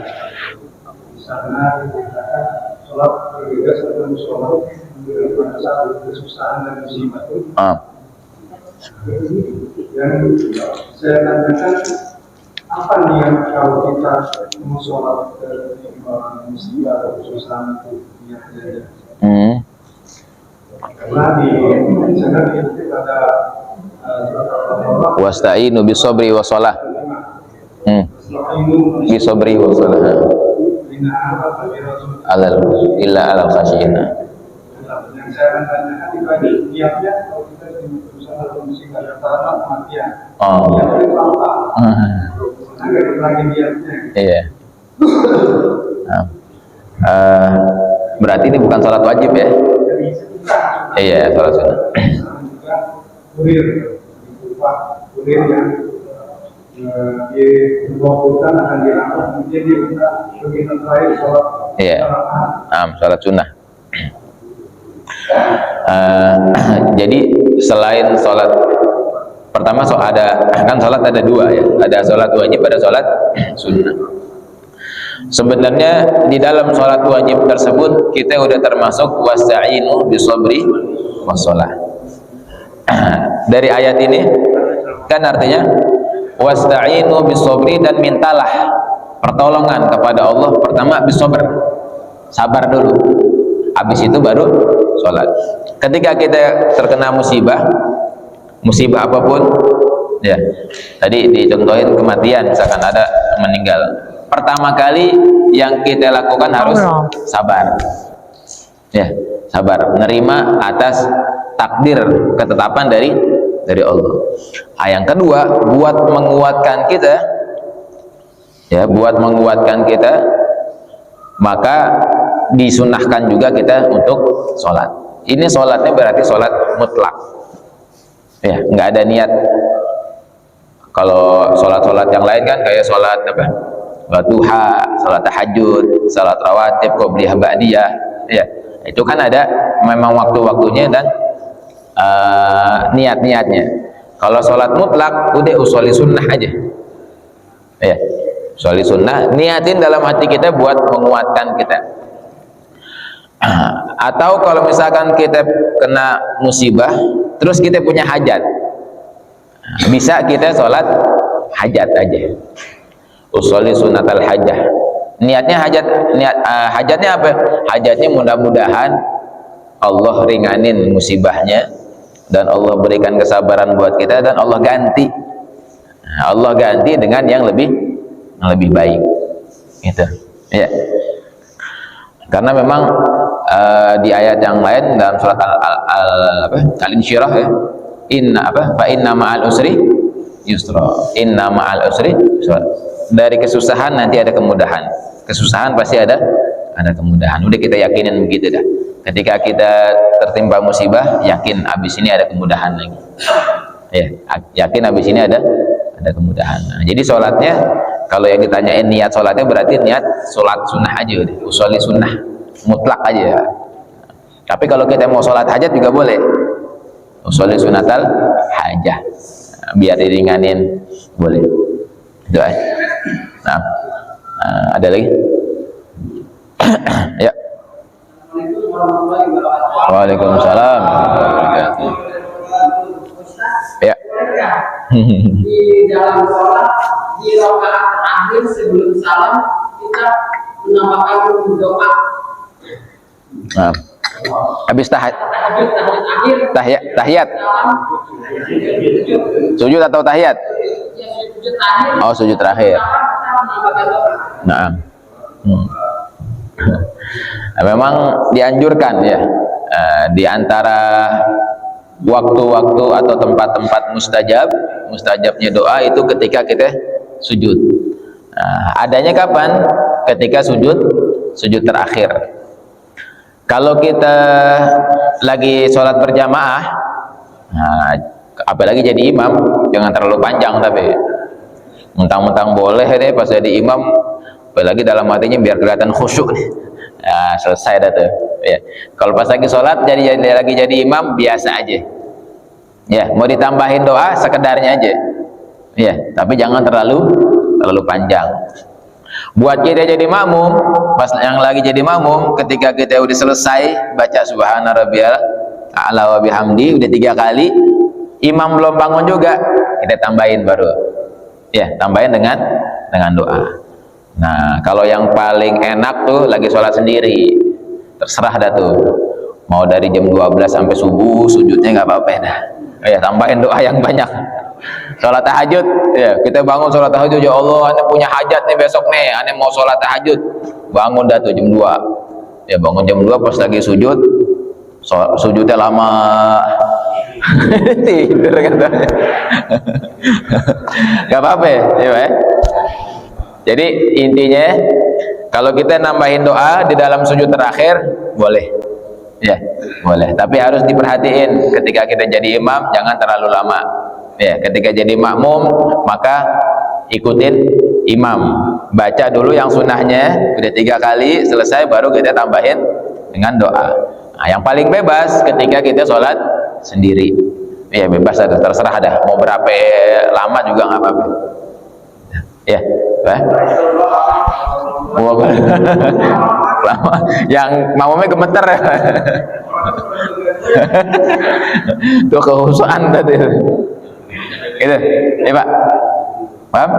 Yang saya tanyakan, apa niat kalau kita mau sholat musibah atau kesusahan itu niatnya? Karena di sana itu ada wasta'inu bisobri wa sholah. Bisobri wa sholah. Alal illa alal khasyiina. Yang saya akan tanyakan itu niatnya kalau kita di kesusahan atau musibah ada tanah kematian. Niatnya itu apa? Agak lagi niatnya. Iya. Berarti ini bukan sholat wajib ya? Iya, sholat sunnah. Kurir yang di bawah hutan akan dilakukan, kemudian dia minta begitu terakhir sholat. Iya, sholat sunnah. Jadi selain sholat pertama, ada kan sholat ada dua ya, ada sholat wajib, ada sholat sunnah. Sebenarnya di dalam sholat wajib tersebut kita udah termasuk wasta'inu bisobri wassalah. Dari ayat ini kan artinya wasta'inu bisobri, dan mintalah pertolongan kepada Allah pertama bisobr, sabar dulu, habis itu baru sholat. Ketika kita terkena musibah apapun ya, tadi dicontohin kematian, misalkan ada meninggal, pertama kali yang kita lakukan harus sabar, ya, sabar, menerima atas takdir, ketetapan dari Allah. Yang kedua, buat menguatkan kita, ya, buat menguatkan kita, maka disunahkan juga kita untuk sholat. Ini sholatnya berarti sholat mutlak, ya, nggak ada niat. Kalau sholat-sholat yang lain kan kayak sholat apa, sholat duha, sholat tahajud, sholat rawatib, qobliyah ba'diyah, ya, itu kan ada memang waktu-waktunya dan niat-niatnya. Kalau sholat mutlak udah usolli sunnah aja, ya, usolli sunnah, niatin dalam hati kita buat menguatkan kita. Atau kalau misalkan kita kena musibah terus kita punya hajat, bisa kita sholat hajat aja, usolli sunnatal hajah. Niatnya hajatnya apa? Hajatnya mudah-mudahan Allah ringanin musibahnya dan Allah berikan kesabaran buat kita, dan Allah ganti dengan yang lebih baik, gitu ya. Karena memang di ayat yang lain dalam surat Al-Insyirah ya, fa inna ma'al usri yusra, inna ma'al usri yusra. Dari kesusahan nanti ada kemudahan, kesusahan pasti ada kemudahan. Udah kita yakinin begitu dah. Ketika kita tertimpa musibah, yakin abis ini ada kemudahan lagi, ya, yakin abis ini ada kemudahan. Nah, jadi sholatnya, kalau yang ditanyain niat sholatnya, berarti niat sholat sunnah aja, usolli sunnah mutlak aja. Tapi kalau kita mau sholat hajat juga boleh, usolli sunnatal hajah, biar diringanin, boleh. Doa. Nah, ada lagi? Ya. Waalaikumsalam. Ya. Di dalam sholat di rakaat akhir sebelum salam kita menambahkan doa. Nah, habis tahiyat. Tahiyat. Sujud atau tahiyat? Oh, sujud terakhir. Nah. Memang dianjurkan ya, di antara waktu-waktu atau tempat-tempat mustajabnya doa itu ketika kita sujud. Adanya kapan? Ketika sujud terakhir. Kalau kita lagi sholat berjamaah, apalagi jadi imam, jangan terlalu panjang, tapi mentang-mentang boleh deh pas jadi imam, apalagi dalam hatinya biar kelihatan khusyuk nih. Ya, selesai dah tuh. Ya. Kalau pas lagi sholat lagi jadi imam biasa aja. Ya, mau ditambahin doa sekedarnya aja. Ya, tapi jangan terlalu panjang. Buat kita jadi makmum, pas yang lagi jadi makmum, ketika kita udah selesai baca subhana rabbiyal a'la wa bihamdi udah 3 kali, imam belum bangun juga, kita tambahin baru. Ya, tambahin dengan doa. Nah, kalau yang paling enak tuh lagi sholat sendiri, terserah dah tuh, mau dari jam 12 sampai subuh sujudnya nggak apa-apa dah. Ya, tambahin doa yang banyak. Sholat tahajud, ya kita bangun sholat tahajud, ya Allah, ane punya hajat nih besok nih, ane mau sholat tahajud, bangun dah tuh jam 2. Ya bangun jam 2 pas lagi sujudnya lama. Tidur katanya. Gak apa-apa ya. Jadi intinya kalau kita nambahin doa di dalam sujud terakhir boleh, ya boleh. Tapi harus diperhatiin ketika kita jadi imam jangan terlalu lama. Ya, ketika jadi makmum maka ikutin imam. Baca dulu yang sunnahnya, udah 3 kali selesai baru kita tambahin dengan doa. Nah, yang paling bebas ketika kita sholat sendiri. Ya bebas, terserah dah. Mau berapa lama juga nggak apa-apa. Ya, lama. Yang makmumnya gemeter ya. Itu kehusuan tadi. Itu, ya Pak. Paham?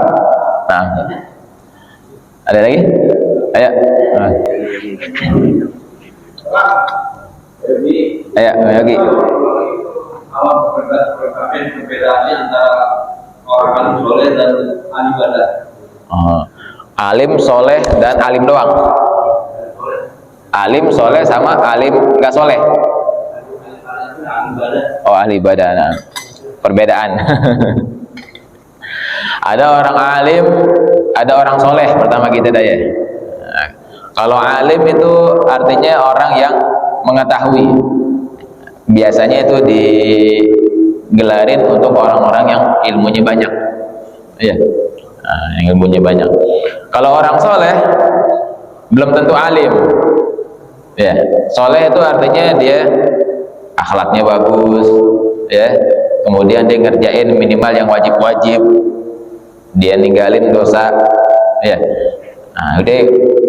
Nah, ada lagi? Ayo. Ayo, lagi. Kalau perbedaannya antara orang alim soleh dan alim ibadah. Alim soleh dan alim doang. Alim soleh sama alim nggak soleh. Oh, ahli ibadah. Nah, perbedaan. Ada orang alim, ada orang soleh. Pertama kita tanya. Nah, kalau alim itu artinya orang yang mengetahui. Biasanya itu digelarin untuk orang-orang yang ilmunya banyak. Iya. Nah, yang ilmunya banyak. Kalau orang soleh belum tentu alim. Ya, soleh itu artinya dia akhlaknya bagus, ya. Kemudian dia ngerjain minimal yang wajib-wajib, dia ninggalin dosa, ya. Nah, udah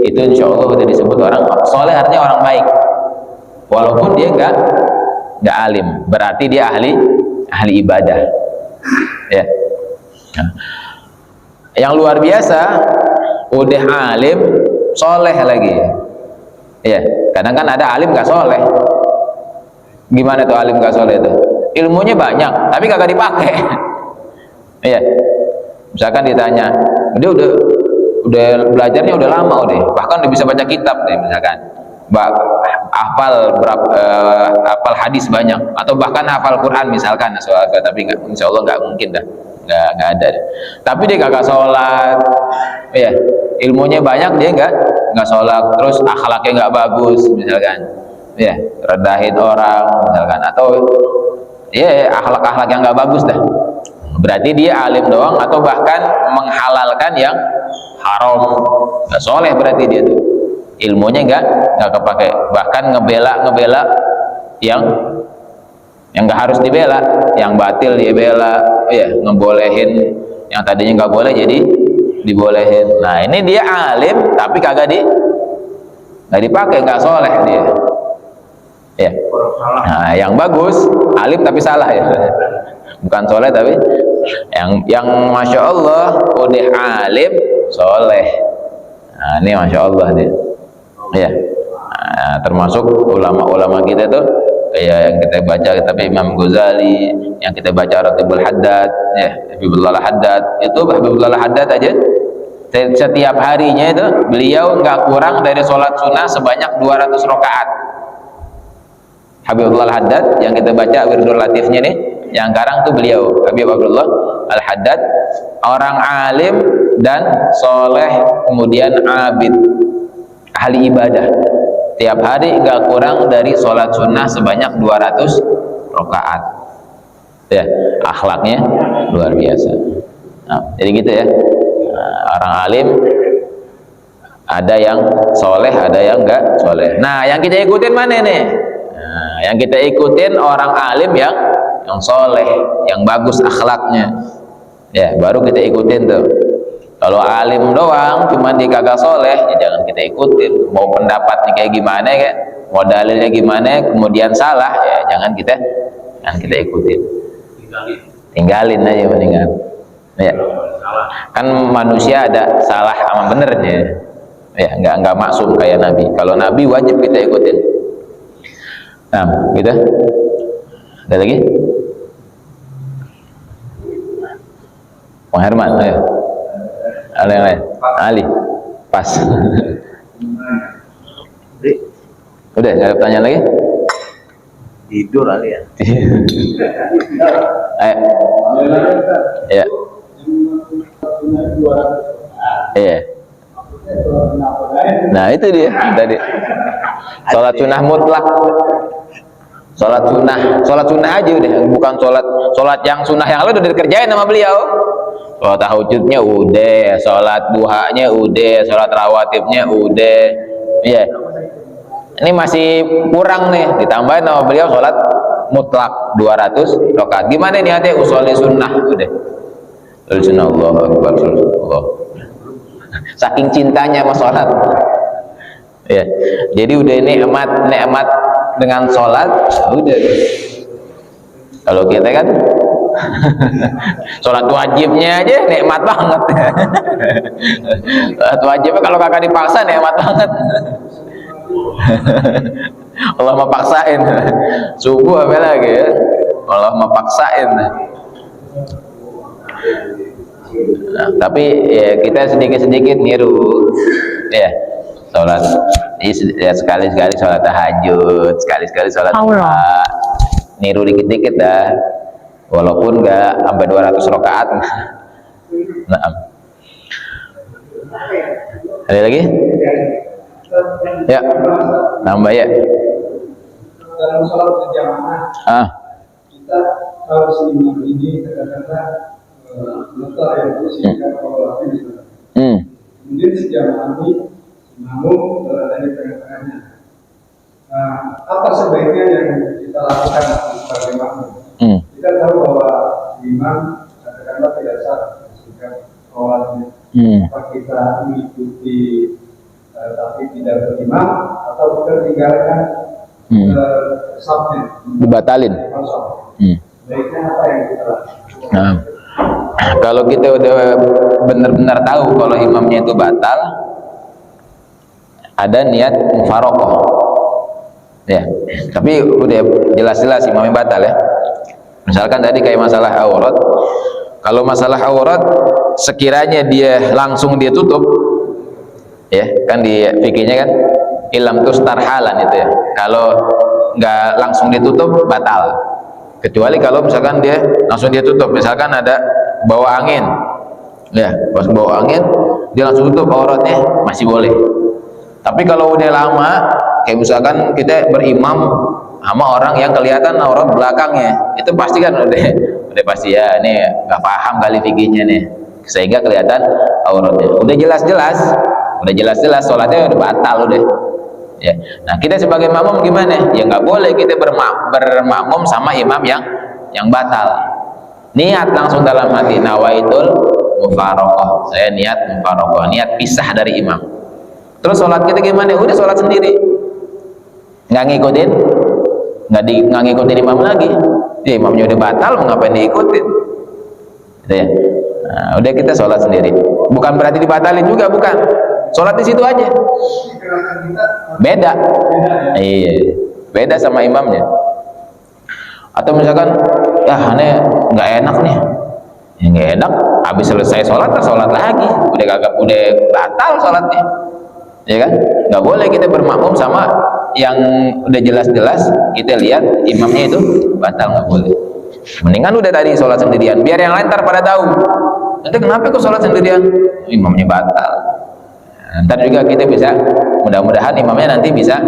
itu insya Allah udah disebut orang soleh, artinya orang baik. Walaupun dia nggak alim, berarti dia ahli ibadah, ya. Nah, yang luar biasa udah alim soleh lagi, ya. Kadang kan ada alim nggak soleh. Gimana tuh alim nggak soleh itu? Ilmunya banyak tapi kagak dipakai. Iya. Misalkan ditanya, dia udah belajarnya udah lama bahkan udah bisa baca kitab deh, misalkan hafal hafal hadis banyak, atau bahkan hafal Quran misalkan, tapi insya Allah nggak mungkin dah, nggak ada. Tapi dia kagak sholat, ya ilmunya banyak dia nggak sholat, terus akhlaknya nggak bagus misalkan, ya redahin orang misalkan, atau ya akhlak yang nggak bagus dah. Berarti dia alim doang atau bahkan menghalalkan yang haram, nggak soleh berarti dia tuh. Ilmunya nggak kepake, bahkan ngebela yang nggak harus dibela, yang batil dia bela, ya ngebolehin yang tadinya nggak boleh jadi dibolehin. Nah ini dia alim tapi kagak nggak dipakai, nggak soleh dia. Ya. Nah, yang bagus alim tapi salah ya. Bukan soleh tapi yang masya Allah udah alim soleh. Nah, ini masya Allah dia. Ya. Nah, termasuk ulama-ulama kita tuh kayak yang kita baca kitab Imam Ghazali, yang kita baca Ratibul Haddad, ya, Habibullah Haddad. Itu Habibullah Haddad aja setiap harinya itu beliau nggak kurang dari sholat sunnah sebanyak 200 rakaat. Habibullah Haddad yang kita baca Wirdul Latifnya nih, yang sekarang tuh beliau Habib Abdullah Al-Haddad, orang alim dan soleh, kemudian abid, ahli ibadah. Tiap hari nggak kurang dari sholat sunnah sebanyak 200 rakaat. Ya, akhlaknya luar biasa. Nah, jadi gitu ya. Nah, orang alim ada yang soleh, ada yang enggak soleh. Nah, yang kita ikutin mana nih? Nah, yang kita ikutin orang alim yang soleh, yang bagus akhlaknya. Ya, baru kita ikutin tuh. Kalau alim doang, cuman dia kagak soleh, ya jangan kita ikutin. Mau pendapatnya kayak gimana, kayak mau dalilnya gimana, kemudian salah, ya jangan kita ikutin. Tinggalin aja mendingan. Ya. Kan manusia ada salah sama benernya. Ya, nggak maksum kayak Nabi. Kalau Nabi wajib kita ikutin. Nah, gitu. Ada lagi? Bang Herman, ayo. Ada yang lain? Ali, pas. Udah, nggak ada pertanyaan lagi? Tidur Ali ya. Ayo. Ya. Iya. Nah itu dia tadi. Sholat sunnah mutlak. Sholat sunnah aja udah, bukan sholat yang sunnah yang lain udah dikerjain sama beliau. Sholat tahajudnya udah, sholat duhanya udah, sholat rawatibnya udah. Iya. Ini masih kurang nih, ditambahin sama beliau sholat mutlak 200 rakaat. Gimana nih hati usolli sunnah udah. Sunnah Allahu Akbar, Allah. Saking cintanya sama sholat. Ya. Jadi udah nikmat dengan sholat, udah. Kalau kita kan sholat wajibnya aja nikmat banget. Sholat wajibnya kalau kakak dipaksa nikmat banget. Allah mau paksain. Subuh apa lagi ya? Allah mau paksain. Nah, tapi ya kita sedikit-sedikit niru ya sholat ya, sekali-sekali sholat tahajud, sekali-sekali sholat duha, niru dikit-dikit dah, walaupun nggak sampai 200 rakaat. Nah, ada lagi? Ya, nambah ya. Dalam sholat berjamaah, kita tahu si imam ini kadang-kadang letak yang sehingga kalau lagi bisa. Kemudian si jamaah ini namun berada di tengah-tengahnya. Apa sebaiknya yang kita lakukan sebagai makmum? Kita tahu bahwa imam kadang-kadang tidak sah sehingga sholatnya. Apa kita mengikuti tapi tidak berimam atau kita tinggalkan sabnya? Dibatalin. Baiknya apa yang kita lakukan? Nah, kalau kita udah benar-benar tahu kalau imamnya itu batal, ada niat mufaroqah, ya. Tapi udah jelas-jelas imamnya batal ya. Misalkan tadi kayak masalah aurat, kalau masalah aurat sekiranya dia langsung dia tutup, ya kan di fikihnya kan ilam tustar halan itu ya. Kalau nggak langsung ditutup batal. Kecuali kalau misalkan dia langsung dia tutup, misalkan ada bawa angin, ya pas bawa angin dia langsung tutup auratnya masih boleh. Tapi kalau udah lama, kayak misalkan kita berimam sama orang yang kelihatan aurat belakangnya, itu pasti kan udah pasti ya ini nggak paham kali fikihnya nih, sehingga kelihatan auratnya. Udah jelas-jelas sholatnya udah batal udah. Ya. Nah kita sebagai makmum gimana? Ya nggak boleh kita bermakmum sama imam yang batal. Niat langsung dalam hati, nawaitul mufaroqah. Saya niat mufaroqah, niat pisah dari imam. Terus sholat kita gimana? Udah sholat sendiri, nggak ngikutin, nggak ngikutin imam lagi. Ya, imamnya udah batal, mau ngapain diikutin? Gitu ya. Nah, udah kita sholat sendiri. Bukan berarti dibatalin juga, bukan. Sholat di situ aja. Beda. Iya, beda sama imamnya. Atau misalkan, ya aneh nggak enak nih. Ya nggak enak. Habis selesai sholat lagi. Udah batal sholatnya. Ya kan? Nggak boleh kita bermakmum sama yang udah jelas-jelas kita lihat imamnya itu batal, nggak boleh. Mendingan udah tadi sholat sendirian, biar yang lain pada tahu. Nanti kenapa kok sholat sendirian? Imamnya batal. Nah, ntar juga kita bisa, mudah-mudahan imamnya nanti bisa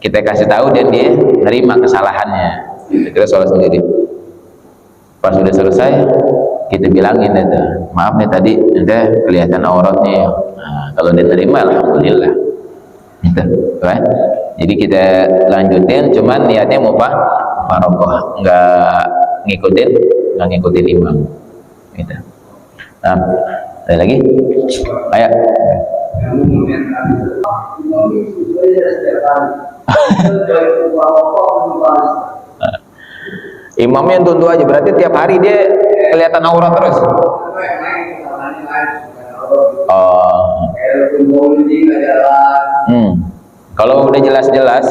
kita kasih tahu dan dia nerima kesalahannya. Kita sholat sendiri. Pas sudah selesai, kita bilangin itu, maaf nih tadi nanti kelihatan auratnya. Nah, kalau dia terima, alhamdulillah. Gitu, kan? Jadi kita lanjutin, cuman niatnya mufaroqah, nggak ngikutin imam. Gitu. Nah, ada lagi? Ayo. Imamnya tuntu aja, berarti tiap hari dia kelihatan aurat terus. Oh. Kalau udah jelas-jelas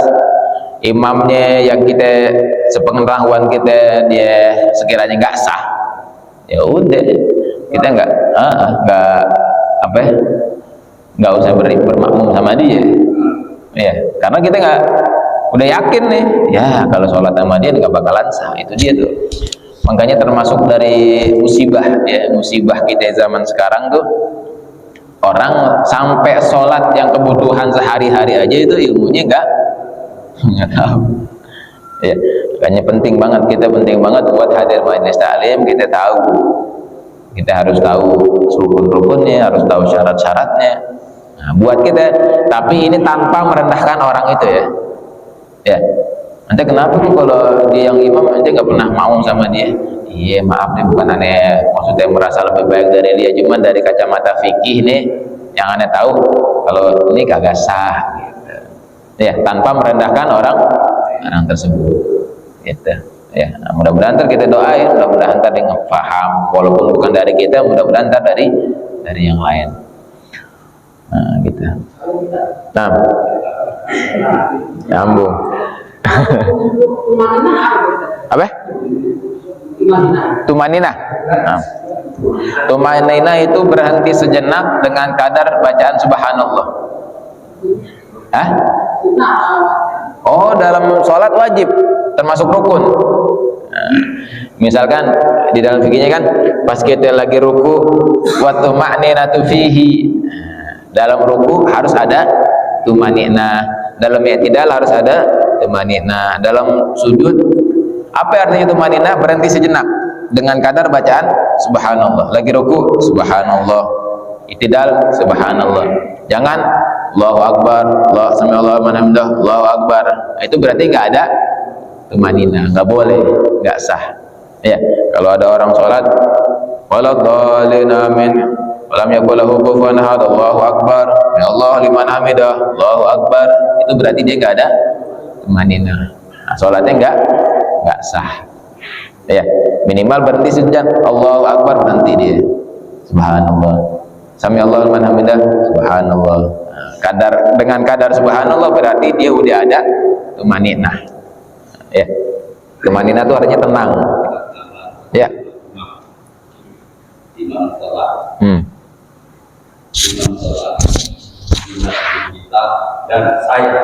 imamnya yang kita sepengetahuan kita dia sekiranya nggak sah, ya udah kita nggak usah bermakmum sama dia, ya karena kita udah yakin nih, ya kalau sholat sama dia nggak bakalan sah. Itu dia tuh, makanya termasuk dari musibah kita zaman sekarang tuh, orang sampai sholat yang kebutuhan sehari-hari aja itu ilmunya nggak tahu. Ya, makanya penting banget buat hadir majelis taklim. Kita harus tahu rukun-rukunnya, harus tahu syarat-syaratnya. Nah, buat kita, tapi ini tanpa merendahkan orang itu ya. Ya, nanti kenapa tuh kalau dia yang imam nanti nggak pernah mau sama dia? Iya maaf nih, bukan aneh maksudnya merasa lebih baik dari dia, cuman dari kacamata fikih nih yang aneh tahu kalau ini kagak sah gitu. Ya, tanpa merendahkan orang tersebut gitu. Ya, nah, mudah-mudahan ntar kita doain, mudah-mudahan ntar dia ngepaham, walaupun bukan dari kita, mudah-mudahan ntar dari yang lain. Nah gitu. Nah, nyambung. Apa? Tumanina. Nah. Tumanina itu berhenti sejenak dengan kadar bacaan subhanallah. Hah? Oh, dalam sholat wajib, termasuk rukun. Nah, misalkan di dalam fikihnya kan, pas kita lagi ruku, wa tuma'ninatu fihi. Dalam ruku harus ada tumanina, dalam i'tidal harus ada tumanina, dalam sujud apa artinya tumanina? Berhenti sejenak dengan kadar bacaan subhanallah. Lagi ruku subhanallah, i'tidal subhanallah, jangan Allahu akbar, Allah sami'allahu liman hamidah, Allahu akbar. Itu berarti nggak ada tumanina, nggak boleh, nggak sah. Ya, kalau ada orang sholat waladhdallin amin walam yakul lahu kufuwan ahad, Allahu akbar, ya Allah liman hamidah, Allahu akbar, itu berarti dia nggak ada tumanina. Nah, sholatnya nggak sah. Ya, minimal berhenti sejenak, Allahu akbar, berhenti dia, subhanallah, sami Allah liman hamidah, subhanallah. Nah, dengan kadar subhanallah berarti dia udah ada tumanina. Ya, tumanina itu artinya tenang. Ya. Imam sholat, kita dan saya.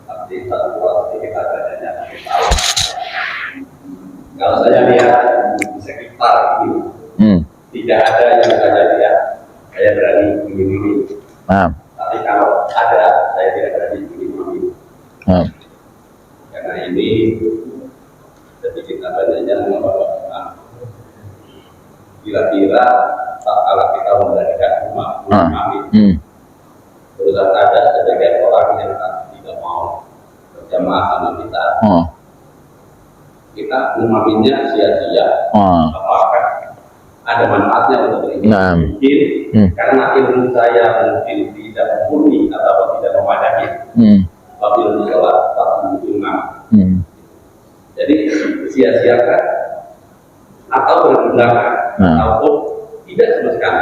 Tapi satu buat sedikit adanya tahu. Kalau saya lihat di sekitar ini, tidak ada yang saya lihat, saya berani begini. Tapi kalau ada, saya tidak berani begini. Karena ini sedikit adanya mengatakan kira-kira kalau kita memberikan rumah kami, terus ada sebagian orang yang tidak mau berjamaah sama kita, kita memahaminya sia-sia. Apakah ada manfaatnya untuk ini. Nah. Mungkin karena ilmu saya mungkin tidak mumpuni atau tidak memadai. Tapi ilmu sholat waktu imam. Jadi sia-siakan atau bergunakan ataupun tidak sama sekali.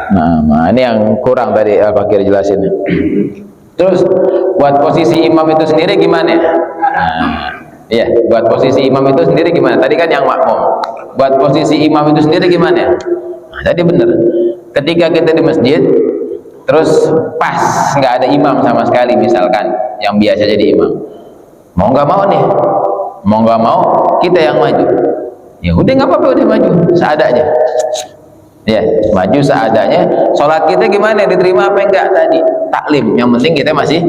Nah, ini yang kurang tadi Al-Fakir jelasin. Terus buat posisi imam itu sendiri gimana? Iya, buat posisi imam itu sendiri gimana? Tadi kan yang makmum. Buat posisi imam itu sendiri gimana? Nah, tadi bener. Ketika kita di masjid, terus pas nggak ada imam sama sekali, misalkan yang biasa jadi imam, mau nggak mau nih, mau nggak mau kita yang maju. Ya udah nggak apa-apa, udah maju seadanya. Ya, maju seadanya. Sholat kita gimana? Diterima apa enggak tadi? Taklim. Yang penting kita masih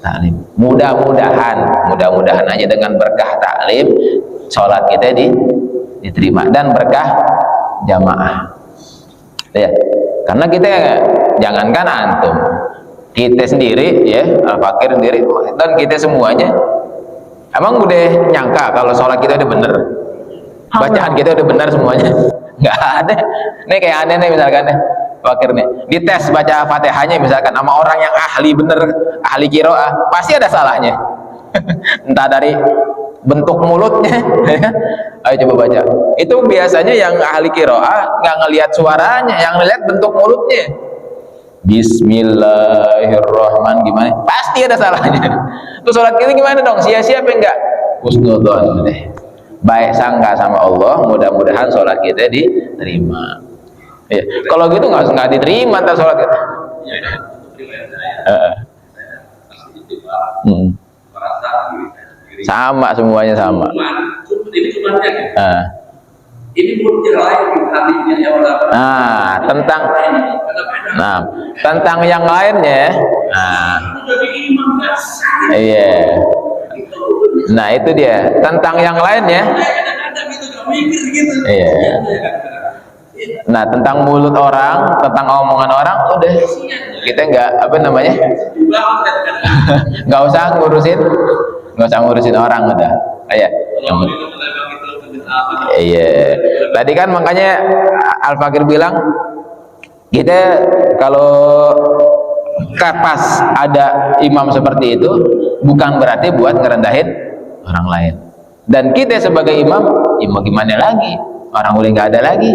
taklim. Mudah-mudahan aja dengan berkah taklim, sholat kita diterima dan berkah jamaah. Ya, karena kita jangankan antum, kita sendiri ya, Al-Fakir sendiri dan kita semuanya, emang udah nyangka kalau sholat kita udah bener, bacaan kita udah benar semuanya? Nggak ada. Ini kayak aneh nih misalkan nih, Fakir nih, dites baca Fatihahnya misalkan sama orang yang ahli bener, ahli qiraah, pasti ada salahnya. Entah dari bentuk mulutnya. Ayo coba baca. Itu biasanya yang ahli qiraah nggak ngelihat suaranya, yang ngelihat bentuk mulutnya. Bismillahirrahmanirrahim gimana? Pasti ada salahnya. Terus sholat kita gimana dong? Sia-sia apa enggak? Husnudzon deh. Baik sangka sama Allah, mudah-mudahan sholat kita diterima. Ya. Kalau gitu nggak diterima ntar sholat kita. Sama semuanya sama. Ini pun lain hatinya yang tentang yang lainnya. Iya. Nah itu dia, tentang yang lainnya. Iya. Nah tentang mulut orang, tentang omongan orang, udah kita nggak nggak usah ngurusin orang udah. Iya. Tadi kan makanya Al-Fakir bilang kita kalau pas ada imam seperti itu bukan berarti buat ngerendahin orang lain. Dan kita sebagai imam, mau gimana lagi? Orang udah nggak ada lagi.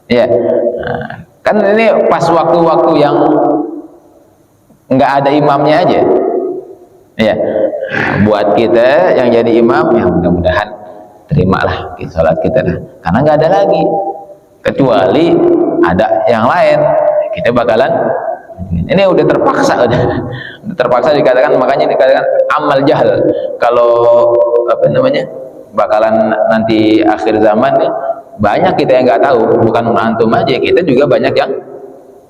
Ya, nah, kan ini pas waktu-waktu yang nggak ada imamnya aja. Ya, nah, buat kita yang jadi imam, ya mudah-mudahan terimalah sholat kita dah. Karena nggak ada lagi. Kecuali ada yang lain, kita bakalan. Ini udah terpaksa dikatakan, makanya dikatakan amal jahil. Kalau bakalan nanti akhir zaman nih, banyak kita yang nggak tahu, bukan antum aja, kita juga banyak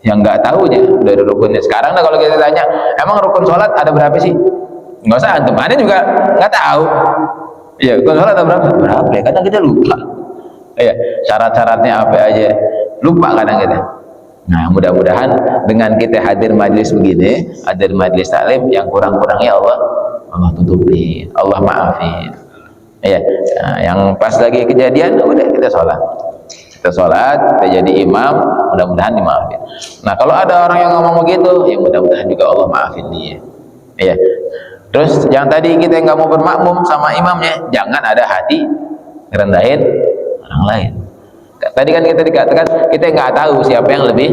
yang nggak tahunya dari rukunnya. Sekarang nah kalau kita tanya, emang rukun sholat ada berapa sih? Nggak usah antum, ada juga nggak tahu. Ya, rukun sholat ada berapa? Ya, kadang kita lupa. Ya, syarat-syaratnya apa aja, lupa kadang kita. Nah, mudah-mudahan dengan kita hadir majlis begini, hadir majlis taklim, yang kurang-kurangnya Allah tutupi, Allah maafin. Ya, nah, yang pas lagi kejadian, udah kita sholat, kita jadi imam, mudah-mudahan dimaafin. Nah, kalau ada orang yang ngomong begitu, ya mudah-mudahan juga Allah maafin dia. Ya. Terus yang tadi kita nggak mau bermakmum sama imamnya, jangan ada hati ngerendahin orang lain. Tadi kan kita dikatakan kita nggak tahu siapa yang lebih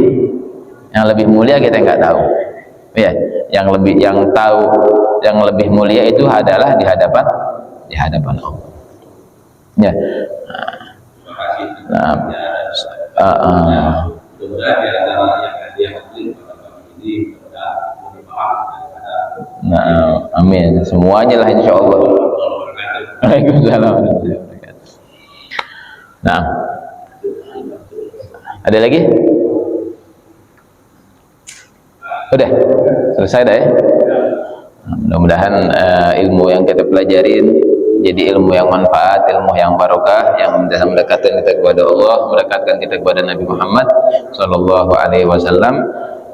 mulia, kita nggak tahu. Ya, yang lebih mulia itu adalah di hadapan Allah. Ya. Nah, amin. Semuanya lah insya Allah. Waalaikumsalam. Nah, ada lagi? Udah selesai dah ya. Nah, mudah-mudahan ilmu yang kita pelajarin jadi ilmu yang manfaat, ilmu yang barokah, yang bisa mendekatkan kita kepada Allah, mendekatkan kita kepada Nabi Muhammad Sallallahu Alaihi Wasallam,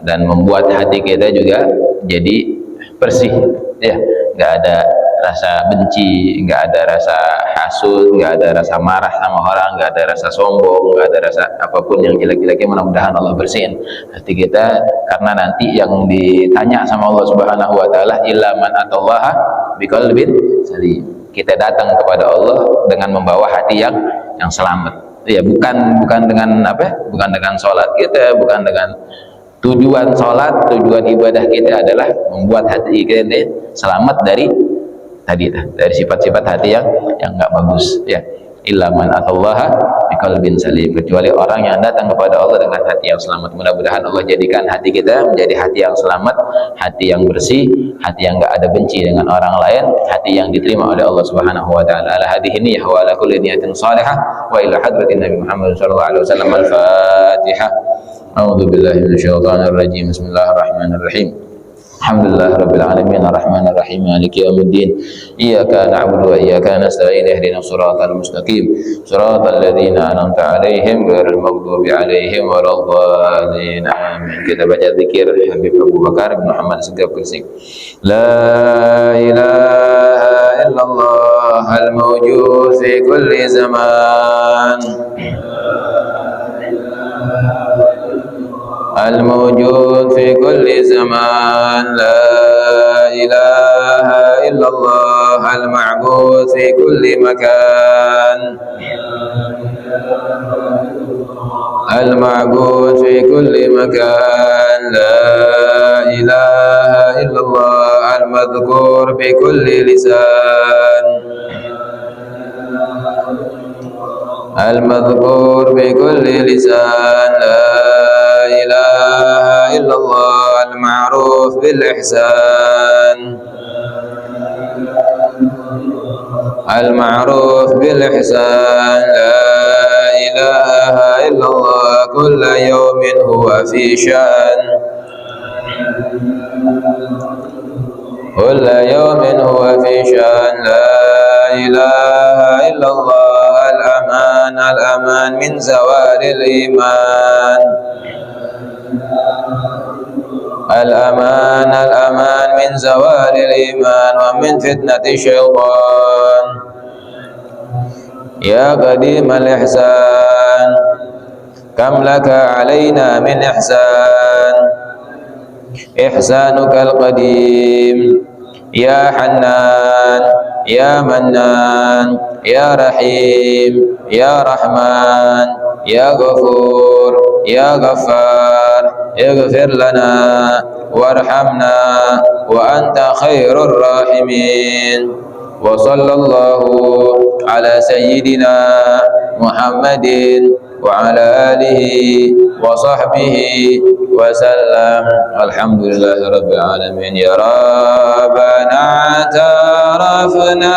dan membuat hati kita juga jadi bersih, ya, nggak ada rasa benci, nggak ada rasa hasud, nggak ada rasa marah sama orang, nggak ada rasa sombong, nggak ada rasa apapun yang jelek-jeleknya. Mudah-mudahan Allah bersihin hati kita, karena nanti yang ditanya sama Allah Subhanahu wa taala, illa man atallaha biqalbin salim. Kita datang kepada Allah dengan membawa hati yang selamat. Ya, bukan dengan apa? Bukan dengan sholat kita, bukan dengan tujuan sholat, tujuan ibadah kita adalah membuat hati kita selamat dari sifat-sifat hati yang nggak bagus. Ya, illa man atallaha biqalbin salim, kecuali orang yang datang kepada Allah dengan hati yang selamat. Mudah-mudahan Allah jadikan hati kita menjadi hati yang selamat, hati yang bersih, hati yang nggak ada benci dengan orang lain, hati yang diterima oleh Allah Subhanahu wa taala. Ala hadhihi niyyah wa ala kulli niyatin salihah wa ila hadratin Nabi Muhammad sallallahu alaihi wasallam. Al-Fatihah. A'udzu billahi minasyaitonir rajim. Bismillahirrahmanirrahim. Alhamdulillah rabbil alamin arrahmanir rahim maliki yaumiddin iyyaka na'budu wa iyyaka nasta'in ihdinas siratal mustaqim siratal ladzina an'amta 'alaihim ghairil maghdubi 'alaihim waladdallin amin. Kita baca zikir Habib Abu Bakar bin Muhammad Segaf Gresik. La ilaha illallah al-mawjud fi kulli zaman الموجود في كل زمان. لا إله إلا الله المعبود في كل مكان المعبود في كل مكان. لا إله إلا الله المذكور في كل لسان المذكور في كل لسان. لا إله إلا الله المعروف بالإحسان المعروف بالإحسان. لا إله إلا الله كل يوم هو في شأن كل يوم هو في شأن. لا إله إلا الله الأمان الأمان من زوال الإيمان الأمان الأمان من زوال الإيمان ومن فتنة الشيطان. يا قديم الإحسان كم لك علينا من إحسان إحسانك القديم. يا حنان يا منان يا رحيم يا رحمن يا غفور يا غفار اغفر لنا وارحمنا وأنت خير الراحمين. وصلى الله على سيدنا محمد وعلى آله وصحبه وسلم. الحمد لله رب العالمين. يا ربنا اعترفنا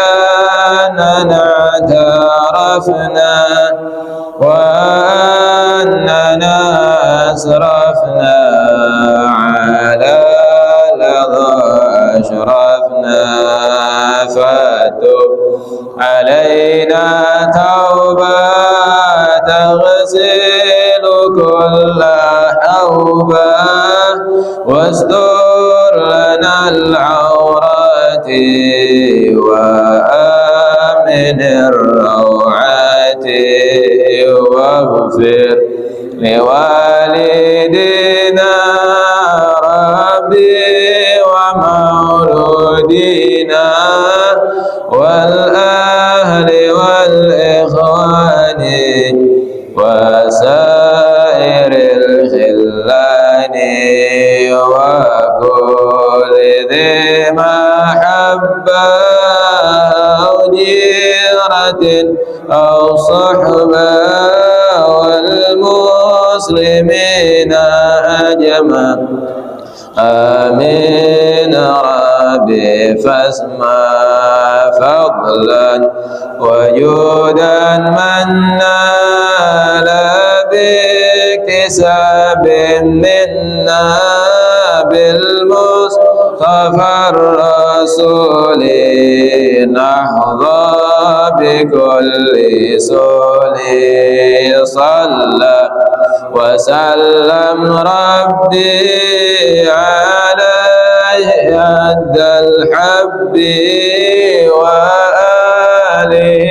بأننا اعترفنا وأننا أسرفنا على لظى أشرفنا فتب علينا توبة تغسل كل حوبة واستر لنا العورات وآمن الروعات واغفر لوالدينا ربي ومولودينا والأهل والإخوان وسائر الخلان وكل ذي محبة أو جيرة أو صحبة والمسلمين أجمع. آمين ربي فاسمع فضلا وجودا من نال باكتساب منا بالمصطفى الرسول نحظى بكل سول. صلى وسلم ربي على أشد الحب وآله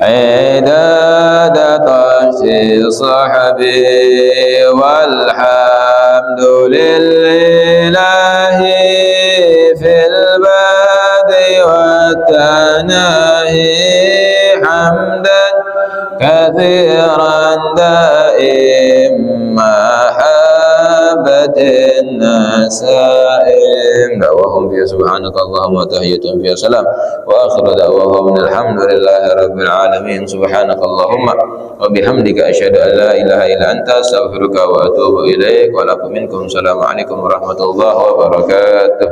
عداد طش صحبي والحمد لله في البدء والتناهي حمدا كثيرا دائم محبة النسائم دعواهم فيها سبحانك اللهم وتحيتهم فيها سلام وآخر دعواهم الحمد لله رب العالمين سبحانك اللهم وبحمدك أشهد أن لا إله إلا أنت أستغفرك وأتوب إليك ولكم منكم السلام عليكم ورحمة الله وبركاته.